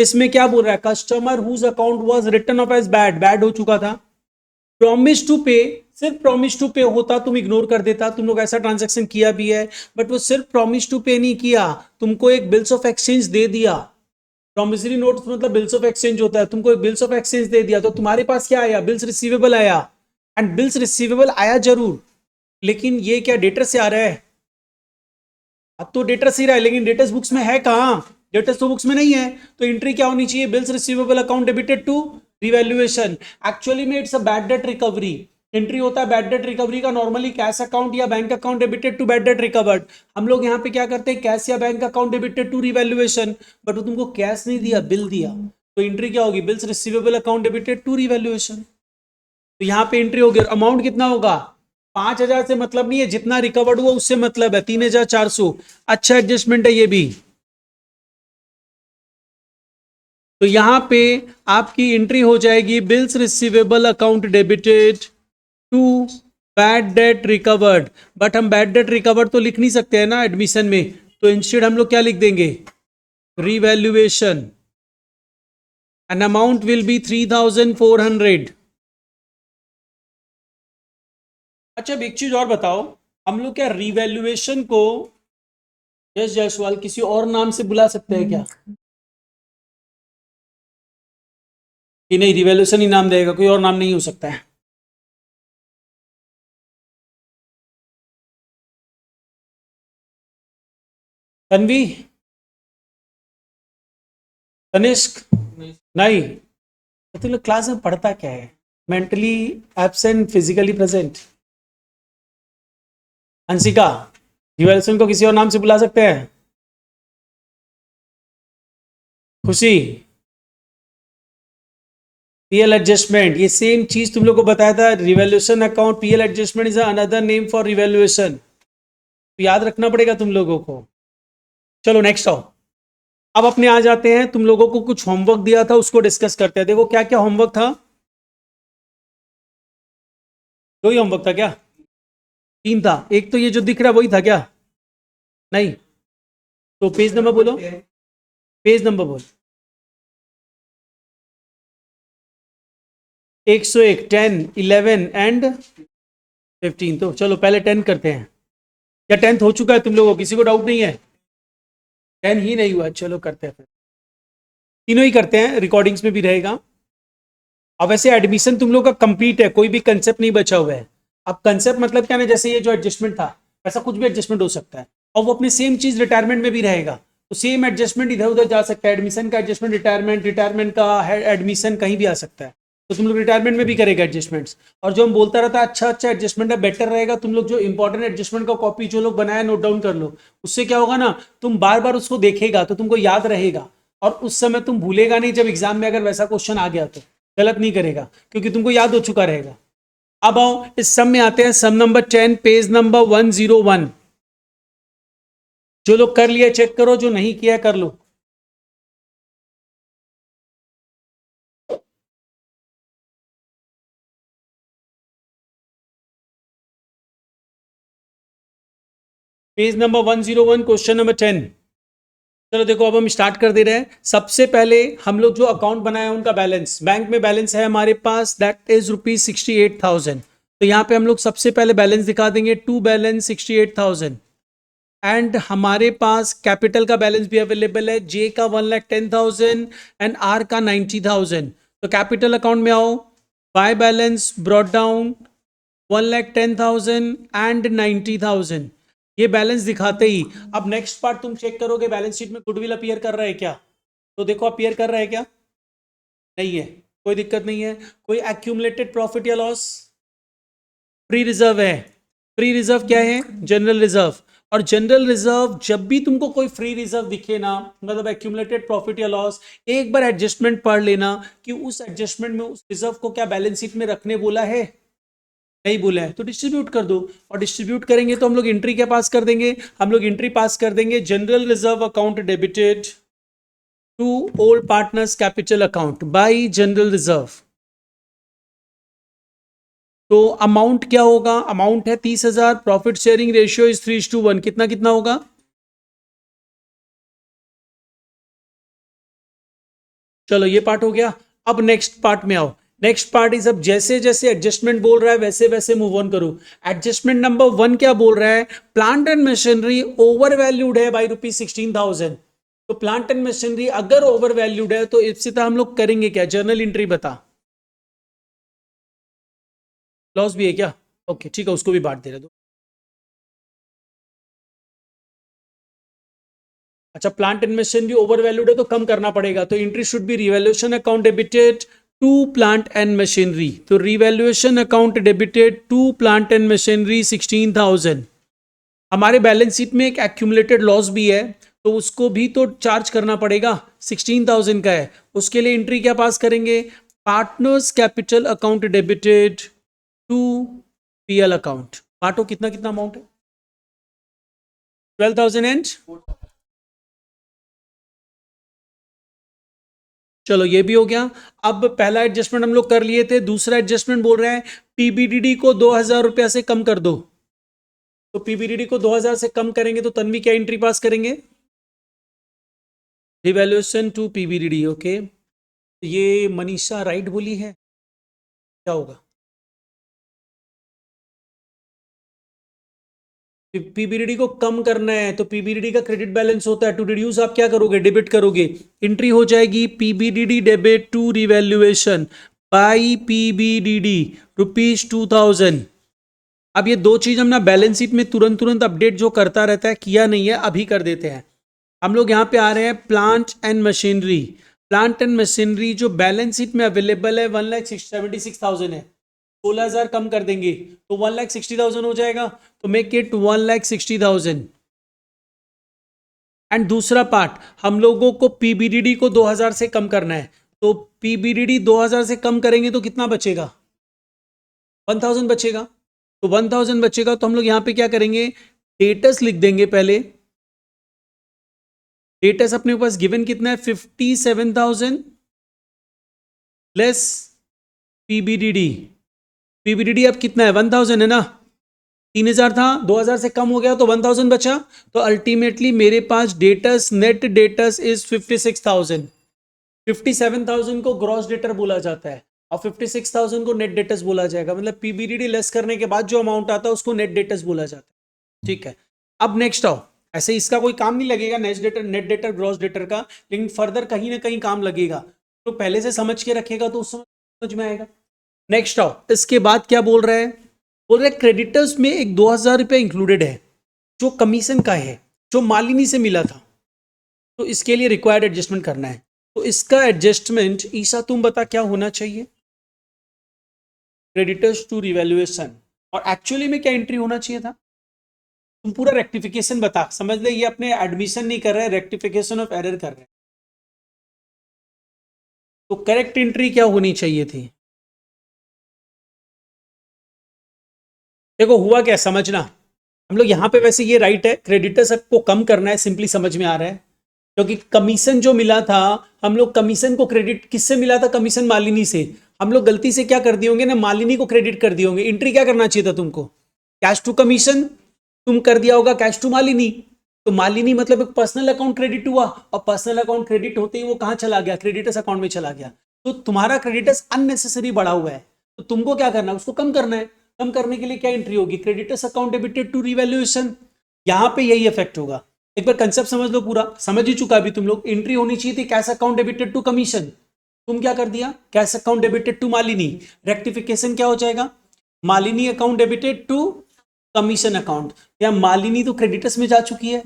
इसमें क्या बोल रहा है, customer whose account was written off as bad, bad हो चुका था, प्रॉमिस टू पे, सिर्फ प्रॉमिस टू पे होता तुम इग्नोर कर देता, तुम लोग ऐसा ट्रांजैक्शन किया भी है, बट वो सिर्फ प्रॉमिस टू पे नहीं किया, तुमको एक बिल्स ऑफ एक्सचेंज दे दिया। प्रॉमिसरी नोट्स मतलब बिल्स ऑफ एक्सचेंज होता है, तुमको एक बिल्स ऑफ एक्सचेंज दे दिया, तो तुम्हारे पास क्या आया, बिल्स रिसीवेबल आया, एंड बिल्स रिसीवेबल आया जरूर, लेकिन ये क्या डेटर से आ रहा है, अब तो डेटर से ही रहा है, लेकिन डेटर्स बुक्स में है कहां, डेटर्स तो बुक्स में नहीं है, तो एंट्री क्या होनी चाहिए, bills receivable account debited to revaluation. Actually में it's a bad debt recovery, entry होता है बैड डेट रिकवरी का, नॉर्मली कैश अकाउंट या bank account debited to bad debt recovered, हम लोग यहाँ पे क्या करते हैं, कैश या bank account debited to revaluation, but वो तुमको कैश नहीं दिया, बिल दिया, तो एंट्री क्या होगी, bills receivable account debited to revaluation. तो यहाँ पे एंट्री होगी, अमाउंट कितना होगा, 5,000 से मतलब नहीं है, जितना रिकवर्ड हुआ उससे मतलब है, 3,400, अच्छा एडजस्टमेंट है ये भी। तो यहां पे आपकी एंट्री हो जाएगी, bills receivable account debited to bad debt recovered, but हम बैड डेट रिकवर्ड तो लिख नहीं सकते हैं ना एडमिशन में, तो इंस्टेड हम लोग क्या लिख देंगे, revaluation, an amount will be 3,400। अच्छा अब एक चीज और बताओ, हम लोग क्या रिवैल्यूएशन को यस जायसवाल किसी और नाम से बुला सकते हैं क्या, कि नहीं रिवैल्यूएशन ही नाम देगा, कोई और नाम नहीं हो सकता है। तन्वी, तनिष्क, नहीं, तो तुम लोग क्लास में पढ़ता क्या है, mentally absent physically present. Anshika, revaluation को किसी और नाम से बुला सकते हैं, खुशी, पीएल एडजस्टमेंट, ये सेम चीज तुम लोग को बताया था, revaluation account PL adjustment is another name for revaluation, तो याद रखना पड़ेगा तुम लोगों को। चलो नेक्स्ट आओ, अब अपने आ जाते हैं, तुम लोगों को कुछ होमवर्क दिया था उसको डिस्कस करते हैं, देखो क्या क्या होमवर्क था, दो ही होमवर्क था क्या, तीन था, एक तो ये जो दिख रहा है वही था क्या, नहीं, तो पेज नंबर बोलो, पेज नंबर बोल, 101, 10, 11 एंड 15, तो चलो पहले 10 करते हैं, क्या 10th हो चुका है तुम लोगों को, किसी को डाउट नहीं है, 10 ही नहीं हुआ, चलो करते हैं फिर, तीनों ही करते हैं, रिकॉर्डिंग्स में भी रहेगा। अब वैसे एडमिशन तुम लोग का कंप्लीट है, कोई भी कंसेप्ट नहीं बचा हुआ है, अब कंसेप्ट मतलब क्या ना, जैसे ये जो एडजस्टमेंट था ऐसा कुछ भी एडजस्टमेंट हो सकता है, और वो अपनी सेम चीज रिटायरमेंट में भी रहेगा, तो सेम एडजस्टमेंट इधर उधर जा सकता है, एडमिशन का एडजस्टमेंट रिटायरमेंट, रिटायरमेंट का एडमिशन कहीं भी आ सकता है, तो तुम लोग रिटायरमेंट में भी करेगा एडजस्टमेंट्स, और जो हम बोलता रहता है अच्छा अच्छा एडजस्टमेंट है बेटर रहेगा, तुम लोग जो इंपॉर्टेंट एडजस्टमेंट का कॉपी जो लोग बनाया नोट डाउन कर लो, उससे क्या होगा ना, तुम बार बार उसको देखेगा तो तुमको याद रहेगा, और उस समय तुम भूलेगा नहीं, जब एग्जाम में अगर वैसा क्वेश्चन आ गया तो गलत नहीं करेगा, क्योंकि तुमको याद हो चुका रहेगा। अब आओ इस सम में आते हैं, सम नंबर 10 पेज नंबर 101, जो लोग कर लिया चेक करो, जो नहीं किया कर लो। Page number 101 question number 10। चलो देखो अब हम स्टार्ट कर दे रहे हैं, सबसे पहले हम लोग जो अकाउंट बनाया है उनका बैलेंस, बैंक में बैलेंस है हमारे पास, दैट इज ₹68,000, तो यहाँ पे हम लोग सबसे पहले बैलेंस दिखा देंगे, टू बैलेंस 68,000, एंड हमारे पास कैपिटल का बैलेंस भी अवेलेबल है, जे का 1,10,000 एंड आर का 90,000, तो कैपिटल अकाउंट में आओ, by balance brought down 1,10,000 and 90,000, ये बैलेंस दिखाते ही अब नेक्स्ट पार्ट तुम चेक करोगे, बैलेंस शीट में गुडविल अपीयर कर रहा है क्या, तो देखो अपीयर कर रहा है क्या, नहीं है, कोई दिक्कत नहीं है, कोई एक्यूमुलेटेड प्रॉफिट या लॉस, फ्री रिजर्व है, फ्री रिजर्व क्या है, जनरल रिजर्व, और जनरल रिजर्व जब भी तुमको कोई फ्री रिजर्व दिखे ना, मतलब एक्यूमुलेटेड प्रॉफिट या लॉस, एक बार एडजस्टमेंट पढ़ लेना कि उस एडजस्टमेंट में उस रिजर्व को क्या बैलेंस शीट में रखने बोला है, नहीं बोला है, तो डिस्ट्रीब्यूट कर दो, और डिस्ट्रीब्यूट करेंगे तो हम लोग एंट्री क्या पास कर देंगे, हम लोग एंट्री पास कर देंगे, general reserve account debited to old partners capital account by general reserve, तो अमाउंट क्या होगा, अमाउंट है 30,000, प्रॉफिट शेयरिंग रेशियो इज 3:1, कितना कितना होगा, चलो ये पार्ट हो गया। अब नेक्स्ट पार्ट में आओ। नेक्स्ट पार्ट इज, अब जैसे जैसे एडजस्टमेंट बोल रहा है वैसे वैसे मूव ऑन करो। एडजस्टमेंट नंबर 1 क्या बोल रहा है? Plant and machinery over valued है बाई ₹16,000। तो प्लांट एंड मशीनरी अगर ओवर वैल्यूड है तो इप्सिता हम लोग करेंगे क्या? जर्नल एंट्री बता। लॉस भी है क्या? ओके ठीक है, उसको भी बांट दे रहे दो। अच्छा, plant and machinery over valued है तो कम करना पड़ेगा, तो entry should be revaluation account debited to plant and machinery. तो revaluation account debited to plant and machinery 16,000। हमारे बैलेंस शीट में एक एक्यूमुलेटेड लॉस भी है, तो उसको भी तो चार्ज करना पड़ेगा। 16,000 का है, उसके लिए एंट्री क्या पास करेंगे? Partners capital account debited to PL account. बांटो कितना कितना अमाउंट है? 12,000 एंड, चलो ये भी हो गया। अब पहला एडजस्टमेंट हम लोग कर लिए थे, दूसरा एडजस्टमेंट बोल रहे हैं पीबीडीडी को 2,000 रुपया से कम कर दो। तो पीबीडीडी को 2,000 से कम करेंगे तो तन्वी क्या एंट्री पास करेंगे? Revaluation to पीबीडीडी। ओके, ये मनीषा राइट बोली है, क्या होगा? पीबीडीडी को कम करना है तो पीबीडीडी का क्रेडिट बैलेंस होता है, टू रिड्यूस आप क्या करोगे? डेबिट करोगे। एंट्री हो जाएगी पीबीडीडी डेबिट टू रिवैल्यूएशन बाई पीबीडीडी ₹2,000। अब ये दो चीज हम ना बैलेंस शीट में तुरंत तुरंत अपडेट जो करता रहता है, किया नहीं है, अभी कर देते हैं। हम लोग यहाँ पे आ रहे हैं plant and machinery. Plant and machinery जो बैलेंस शीट में अवेलेबल है 1,76,000 है, 16,000 कम कर देंगे तो 1,60,000 हो जाएगा। तो मेक इट 1,60,000। एंड दूसरा पार्ट, हम लोगों को पीबीडीडी को 2,000 से कम करना है, तो पीबीडीडी 2,000 से कम करेंगे तो कितना बचेगा? 1,000 बचेगा। तो 1,000 बचेगा तो हम लोग यहां पे क्या करेंगे? डेटस लिख देंगे पहले। डेटस अपने पास गिवन कितना है? 57,000 लेस पीबीडीडी। पीबीडीडी अब कितना है? 1,000 है ना, 3,000 था, 2,000 से कम हो गया तो 1,000 बचा। तो अल्टीमेटली मेरे पास डेटस, नेट डेटस इज 56,000। 57,000 को ग्रॉस डेटर बोला जाता है और 56,000 को नेट डेटस बोला जाएगा। मतलब पीबीडीडी लेस करने के बाद जो अमाउंट आता है उसको नेट डेटस बोला जाता है। ठीक है, अब नेक्स्ट आओ। ऐसे इसका कोई काम नहीं लगेगा नेट डेटर ग्रॉस डेटर का, लेकिन फर्दर कहीं ना कहीं काम लगेगा, तो पहले से समझ के रखेगा तो उस समय समझ में आएगा। नेक्स्ट आओ, इसके बाद क्या बोल रहे हैं? बोल रहे क्रेडिटर्स में एक 2,000 रुपये इंक्लूडेड है जो कमीशन का है, जो मालिनी से मिला था, तो इसके लिए रिक्वायर्ड एडजस्टमेंट करना है। तो इसका एडजस्टमेंट ईशा तुम बता क्या होना चाहिए? क्रेडिटर्स टू रिवैल्यूएशन, और एक्चुअली में क्या एंट्री होना चाहिए था? तुम पूरा रेक्टिफिकेशन बता, समझ ले ये अपने एडमिशन नहीं कर रहे, रेक्टिफिकेशन ऑफ एरर कर रहे। तो करेक्ट एंट्री क्या होनी चाहिए थी? देखो हुआ क्या, समझना। हम लोग यहाँ पे वैसे ये राइट है, क्रेडिटर्स को कम करना है, सिंपली समझ में आ रहा है, क्योंकि कमीशन जो मिला था, हम लोग कमीशन को क्रेडिट किससे मिला था? कमीशन मालिनी से। हम लोग गलती से क्या कर दिए होंगे ना, मालिनी को क्रेडिट कर दिए होंगे। एंट्री क्या करना चाहिए था तुमको? कैश टू कमीशन, तुम कर दिया होगा कैश टू मालिनी। तो मालिनी मतलब एक पर्सनल अकाउंट क्रेडिट हुआ, और पर्सनल अकाउंट क्रेडिट होते ही वो कहां चला गया? क्रेडिटर्स अकाउंट में चला गया। तो तुम्हारा क्रेडिटर्स अननेसेसरी बढ़ा हुआ है, तो तुमको क्या करना है? उसको कम करना है। कम करने के लिए क्या एंट्री होगी? Creditors account debited to revaluation. यहां पे यही इफेक्ट होगा। एक बार कंसेप्ट समझ लो, पूरा समझ ही चुका अभी तुम लोग। एंट्री होनी चाहिए थी cash account debited to commission, तुम क्या कर दिया? Cash account debited to Malini. Rectification क्या हो जाएगा? Malini account debited to commission account. या मालिनी तो क्रेडिटर्स में जा चुकी है,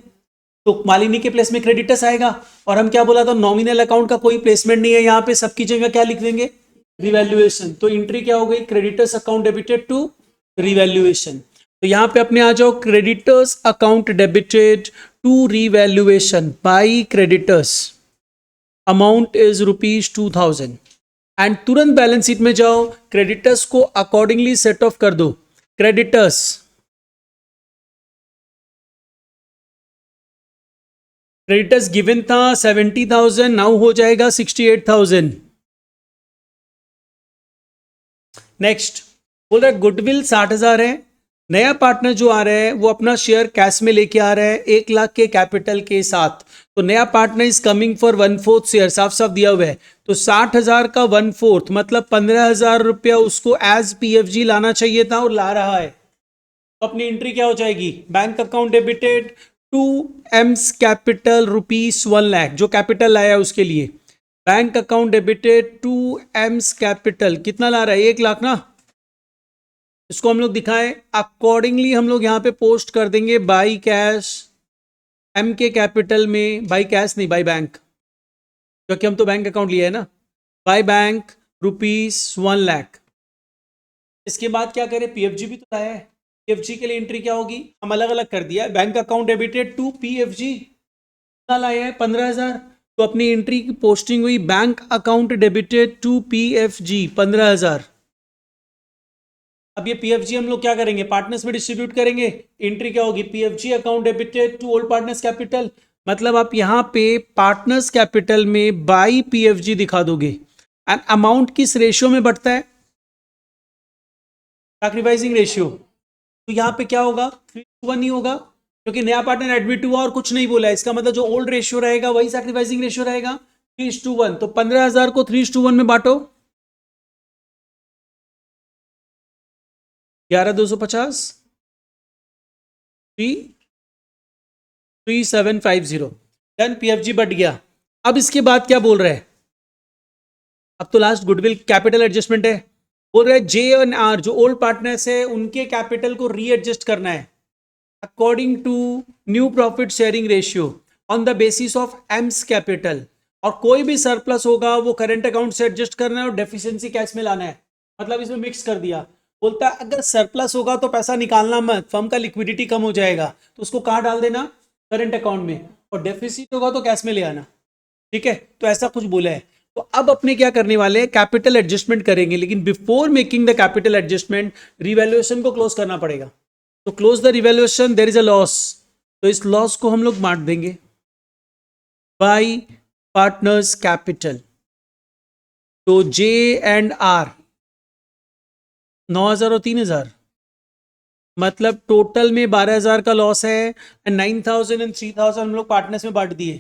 तो मालिनी के प्लेस में क्रेडिटर्स आएगा। और हम क्या बोला था? नॉमिनल अकाउंट का कोई प्लेसमेंट नहीं है, यहां पे सबकी जगह क्या लिख देंगे? रिवैल्यूएशन। तो एंट्री क्या हो गई? Creditors account debited to revaluation. तो यहां पे अपने आ जाओ, creditors account debited to revaluation by creditors amount is ₹2,000। And तुरंत बैलेंस शीट में जाओ, क्रेडिटर्स को अकॉर्डिंगली सेट ऑफ कर दो। क्रेडिटर्स गिवन था 70,000, नाउ हो जाएगा 68,000। नेक्स्ट बोल रहा है गुडविल 60,000 है, नया पार्टनर जो आ रहा है वो अपना शेयर कैश में लेके आ रहा है 1 लाख के कैपिटल के साथ। तो नया partner is coming for 1/4 share, साफ साफ दिया हुआ है। तो 60,000 का 1/4 मतलब 15,000 रुपया उसको एज पीएफजी लाना चाहिए था और ला रहा है। तो अपनी एंट्री क्या हो जाएगी, bank account debited to M's capital ₹1 lakh, जो कैपिटल लाया उसके लिए bank account debited to M's capital, कितना ला रहा है 1 लाख ना। इसको हम लोग दिखाएं अकॉर्डिंगली, हम लोग यहाँ पे पोस्ट कर देंगे बाई कैश एम के कैपिटल में, बाई कैश नहीं बाई बैंक, क्योंकि हम तो बैंक अकाउंट लिया है ना, बाई बैंक ₹1 लाख। इसके बाद क्या करें, पीएफजी भी तो लाया है, पीएफजी के लिए एंट्री क्या होगी, हम अलग अलग कर दिया, bank account debited to PFG, कितना लाया है 15,000। तो अपनी एंट्री की पोस्टिंग हुई bank account debited to PFG 15,000। अब ये पीएफजी हम लोग क्या करेंगे, पार्टनर्स में डिस्ट्रीब्यूट करेंगे। एंट्री क्या होगी, PFG account debited to old partners capital, मतलब आप यहां पे पार्टनर्स कैपिटल में बाई पीएफजी दिखा दोगे। एंड अमाउंट किस रेशियो में बढ़ता है, सैक्रिफाइसिंग रेशियो। तो यहां पे क्या होगा 3:1 ही होगा, क्योंकि नया पार्टनर एडमिट हुआ और कुछ नहीं बोला है, इसका मतलब जो ओल्ड रेशियो रहेगा वही सैक्रिफाइसिंग रेशियो रहेगा 3:1। तो 15,000 को 3:1 में बांटो, 11,250 3,750, देन पीएफजी बढ़ गया। अब इसके बाद क्या बोल रहे हैं, अब तो लास्ट गुडविल कैपिटल एडजस्टमेंट है, बोल रहे हैं जे एंड आर जो ओल्ड पार्टनर्स है उनके कैपिटल को रीएडजस्ट करना है according to new profit sharing ratio on the basis of M's capital, और कोई भी सरप्लस होगा वो करंट अकाउंट से एडजस्ट करना है और डेफिशिएंसी कैश में लाना है। मतलब इसमें मिक्स कर दिया, बोलता है अगर सरप्लस होगा तो पैसा निकालना मत, फर्म का लिक्विडिटी कम हो जाएगा, तो उसको कहाँ डाल देना, करंट अकाउंट में, और डेफिसिट होगा तो कैश में ले आना। ठीक है, तो ऐसा कुछ बोला है। तो अब अपने क्या करने वाले हैं, कैपिटल एडजस्टमेंट करेंगे, लेकिन before making the capital adjustment revaluation को क्लोज करना पड़ेगा। तो close the revaluation, there is a loss, तो इस लॉस को हम लोग बांट देंगे बाय पार्टनर्स कैपिटल। तो जे एंड आर 9,000 और 3,000, मतलब टोटल में 12,000 का लॉस है, एंड 9,000 एंड 3,000 हम लोग पार्टनर्स में बांट दिए,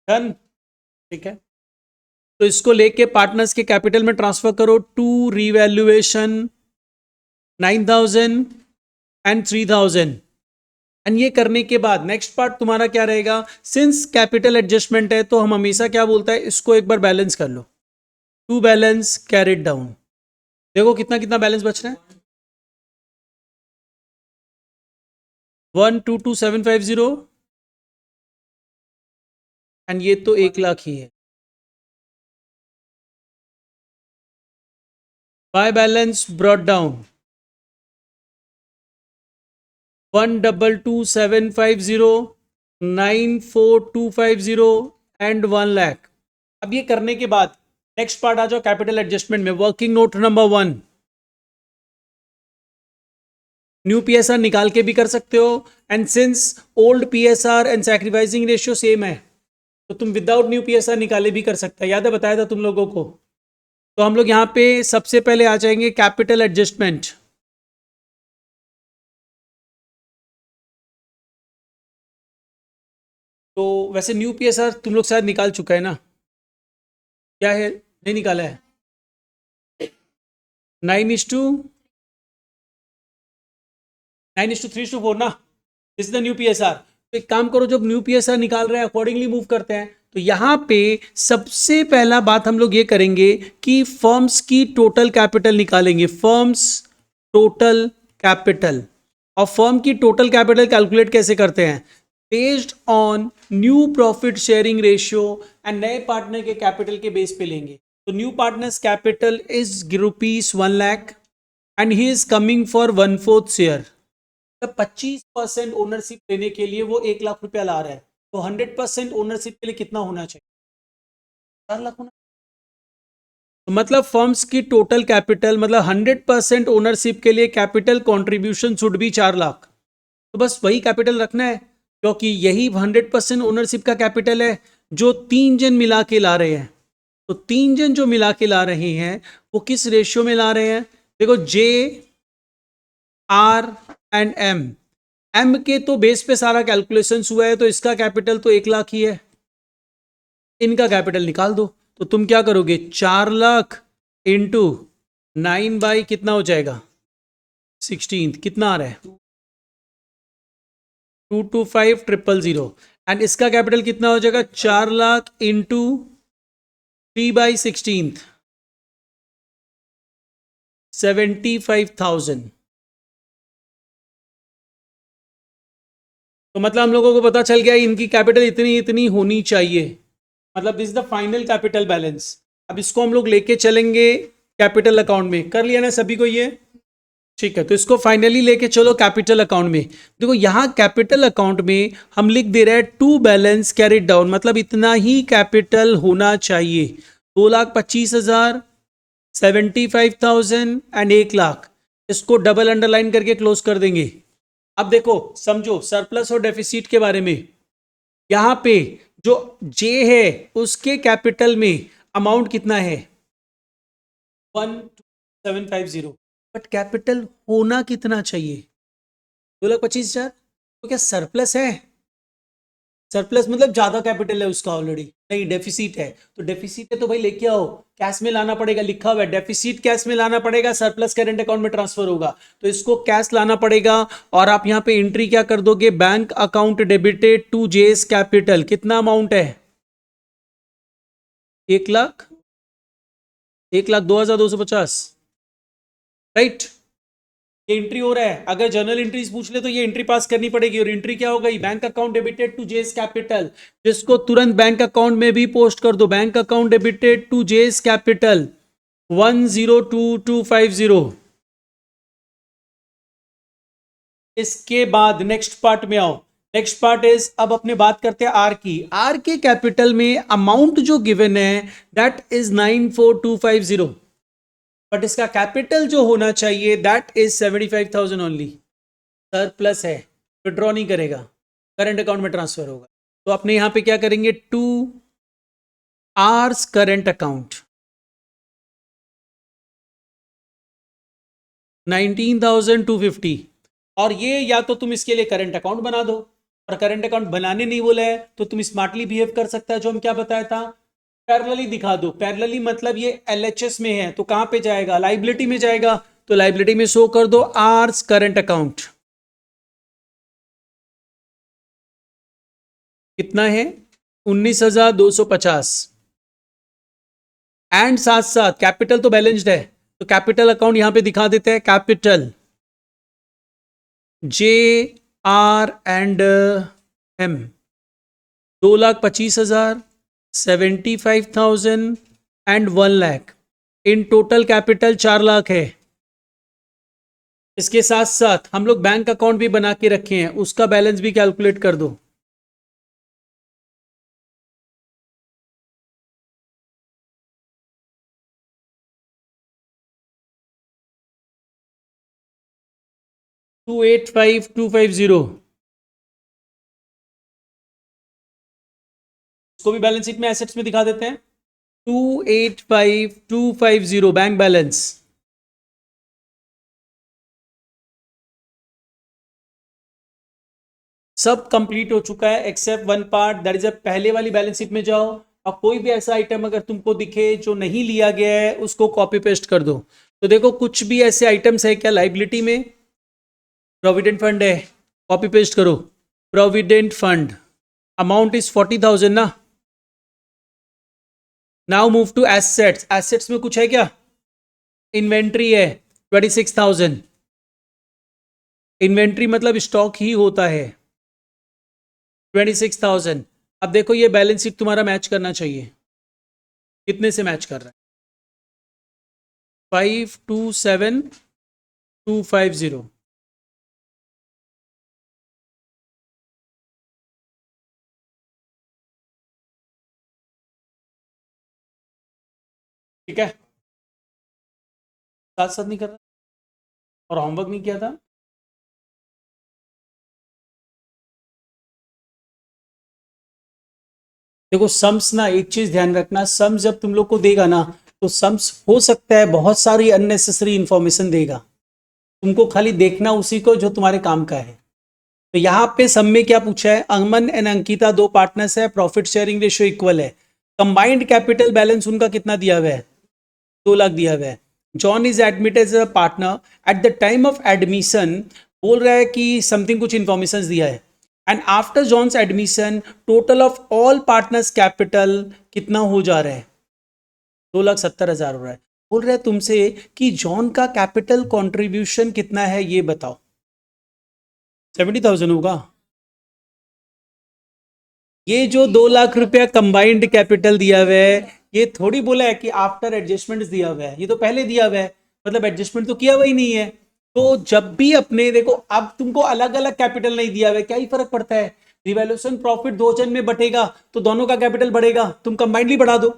डन। ठीक है, तो इसको लेके पार्टनर्स के कैपिटल में ट्रांसफर करो टू रिवैल्यूएशन 9,000 एंड 3,000। एंड ये करने के बाद नेक्स्ट पार्ट तुम्हारा क्या रहेगा, सिंस कैपिटल एडजस्टमेंट है तो हम हमेशा क्या बोलता है, इसको एक बार बैलेंस कर लो, टू बैलेंस कैरिड डाउन। देखो कितना कितना बैलेंस बच रहा है, 122,750, एंड ये तो 1 लाख ही है। By balance brought down 122,750, 94,250 and 1 lakh. अब ये करने के बाद नेक्स्ट पार्ट आ जाओ कैपिटल एडजस्टमेंट में, working note number 1, new PSR निकाल के भी कर सकते हो, and since old PSR and sacrificing ratio same है तो तुम विदाउट न्यू पीएसआर निकाले भी कर सकते हैं, याद है बताया था तुम लोगों को। तो हम लोग यहां पे सबसे पहले आ जाएंगे कैपिटल एडजस्टमेंट। तो वैसे न्यू पीएसआर तुम लोग शायद निकाल चुका है ना, क्या है, नहीं निकाला है, 9:3:4 ना, this is the new PSR. तो एक काम करो, जब न्यू पीएसआर निकाल रहे हैं अकॉर्डिंगली मूव करते हैं। तो यहां पे सबसे पहला बात हम लोग ये करेंगे कि फर्म्स की टोटल कैपिटल निकालेंगे, फर्म्स टोटल कैपिटल। और फर्म की टोटल कैपिटल कैलकुलेट कैसे करते हैं, based on new profit sharing ratio and नए पार्टनर के कैपिटल के बेस पे लेंगे। तो new partners capital is ₹1 lakh and he is coming for 1/4 share. 25% ownership लेने के लिए वो 1 लाख रुपया ला रहा है, तो 100% ओनरशिप के लिए कितना होना चाहिए, 4 लाख होना। तो मतलब फर्म्स की टोटल कैपिटल, मतलब 100% ओनरशिप के लिए capital contribution should be 4 lakh. तो बस वही कैपिटल रखना है, क्योंकि यही 100% ओनरशिप का कैपिटल है जो 3 जन मिला के ला रहे हैं। तो 3 जन जो मिला के ला रहे हैं वो किस रेशियो में ला रहे हैं, देखो J R and M. M के तो बेस पे सारा कैलकुलेशन हुआ है, तो इसका कैपिटल तो 1 लाख ही है, इनका कैपिटल निकाल दो। तो तुम क्या करोगे, 4 लाख इंटू 9 बाई कितना हो जाएगा 16, कितना आ रहा है 225,000 एंड इसका कैपिटल कितना हो जाएगा 4 लाख इंटू 3/16 75,000। तो मतलब हम लोगों को पता चल गया इनकी कैपिटल इतनी इतनी होनी चाहिए, मतलब this is the final capital balance. अब इसको हम लोग लेके चलेंगे कैपिटल अकाउंट में, कर लिया ना सभी को ये, ठीक है। तो इसको फाइनली लेके चलो कैपिटल अकाउंट में। देखो यहां कैपिटल अकाउंट में हम लिख दे रहे हैं टू बैलेंस कैरिड डाउन, मतलब इतना ही कैपिटल होना चाहिए, 2,25,000, 75,000 एंड 1 लाख। इसको डबल अंडरलाइन करके क्लोज कर देंगे। अब देखो समझो सरप्लस और डेफिसिट के बारे में, यहां पे जो जे है उसके कैपिटल में अमाउंट कितना है 1,750, बट कैपिटल होना कितना चाहिए 2,25,000। तो क्या सरप्लस है, सरप्लस मतलब ज्यादा कैपिटल है उसका ऑलरेडी, नहीं डेफिसिट है। तो डेफिसिट है तो भाई लेके आओ, कैश में लाना पड़ेगा, लिखा हुआ है डेफिसिट कैश में लाना पड़ेगा, सरप्लस करेंट अकाउंट में ट्रांसफर होगा, तो इसको कैश लाना पड़ेगा। और आप यहां पे एंट्री क्या कर दोगे, bank account debited to JS capital, कितना अमाउंट है 1 लाख, 1,02,250, राइट। ये एंट्री हो रहा है, अगर जर्नल एंट्रीज पूछ ले तो ये एंट्री पास करनी पड़ेगी। और एंट्री क्या हो गई, bank account debited to JS capital, जिसको तुरंत बैंक अकाउंट में भी पोस्ट कर दो, bank account debited to JS capital 1,02,250। इसके बाद नेक्स्ट पार्ट में आओ, नेक्स्ट पार्ट इज, अब अपने बात करते हैं आर की। आर के कैपिटल में अमाउंट जो गिवन है दैट इज 94,250, बट इसका कैपिटल जो होना चाहिए दैट इज 75,000 ओनली। सरप्लस है, विड्रॉ नहीं करेगा, करंट अकाउंट में ट्रांसफर होगा। तो अपने यहां पे क्या करेंगे, टू आर्स करंट अकाउंट 19,250, और ये या तो तुम इसके लिए करंट अकाउंट बना दो, और करंट अकाउंट बनाने नहीं बोला है तो तुम स्मार्टली बिहेव कर सकता है, जो हम क्या बताया था, पैरेलली दिखा दो। पैरेलली मतलब ये एलएचएस में है तो कहां पे जाएगा, लाइबिलिटी में जाएगा, तो लाइबिलिटी में शो कर दो आर्स करंट अकाउंट, कितना है 19,250, एंड साथ साथ कैपिटल तो बैलेंस्ड है, तो कैपिटल अकाउंट यहां पे दिखा देते हैं, capital J R and M 2,25,000, 75,000 and 1 lakh, in total capital 4 lakh है। इसके साथ साथ हम लोग बैंक अकाउंट भी बना के रखे हैं, उसका बैलेंस भी कैलकुलेट कर दो। टू 8,5,250, इसको भी बैलेंस शीट में एसेट्स में दिखा देते हैं, 285,250 बैंक बैलेंस। सब कंप्लीट हो चुका है except one part, that is पहले वाली बैलेंस शीट में जाओ, और कोई भी ऐसा आइटम अगर तुमको दिखे जो नहीं लिया गया है उसको कॉपी पेस्ट कर दो। तो देखो कुछ भी ऐसे आइटम्स है क्या, लाइबिलिटी में प्रोविडेंट फंड है, कॉपी पेस्ट करो, प्रोविडेंट फंड अमाउंट इज 40,000 ना। Now move to assets, assets में कुछ है क्या, इन्वेंट्री है 26,000, इन्वेंट्री मतलब स्टॉक ही होता है 26,000। अब देखो ये बैलेंस शीट तुम्हारा मैच करना चाहिए, कितने से मैच कर रहा है 527,250, ठीक है, साथ साथ नहीं कर रहा और होमवर्क नहीं किया था। देखो सम्स ना एक चीज ध्यान रखना, सम्स जब तुम लोग को देगा ना तो सम्स हो सकता है बहुत सारी अननेसेसरी इंफॉर्मेशन देगा, तुमको खाली देखना उसी को जो तुम्हारे काम का है। तो यहाँ पे सब में क्या पूछा है, अमन एंड अंकिता दो पार्टनर्स है, प्रॉफिट शेयरिंग रेशियो इक्वल है, कंबाइंड कैपिटल बैलेंस उनका कितना दिया हुआ है, 2 लाख दिया हुआ है। John is admitted as a partner at the time of admission, बोल रहा है कि समथिंग कुछ इंफॉर्मेशन दिया है, and after John's admission total of all partners capital कितना हो जा रहा है, 2,70,000 हो रहा है। बोल रहा है तुमसे कि जॉन का कैपिटल कंट्रीब्यूशन कितना है ये बताओ, 70,000 होगा। ये जो 2 लाख रुपया कंबाइंड कैपिटल दिया हुआ है, ये थोड़ी बोला है कि आफ्टर एडजस्टमेंट दिया हुआ है, ये तो पहले दिया हुआ है, मतलब एडजस्टमेंट तो किया हुआ ही नहीं है। तो जब भी अपने देखो, अब तुमको अलग अलग कैपिटल नहीं दिया हुआ है, क्या ही फर्क पड़ता है, रिवैल्यूएशन प्रॉफिट दो जन में बटेगा तो दोनों का कैपिटल बढ़ेगा, तुम कंबाइंडली बढ़ा दो।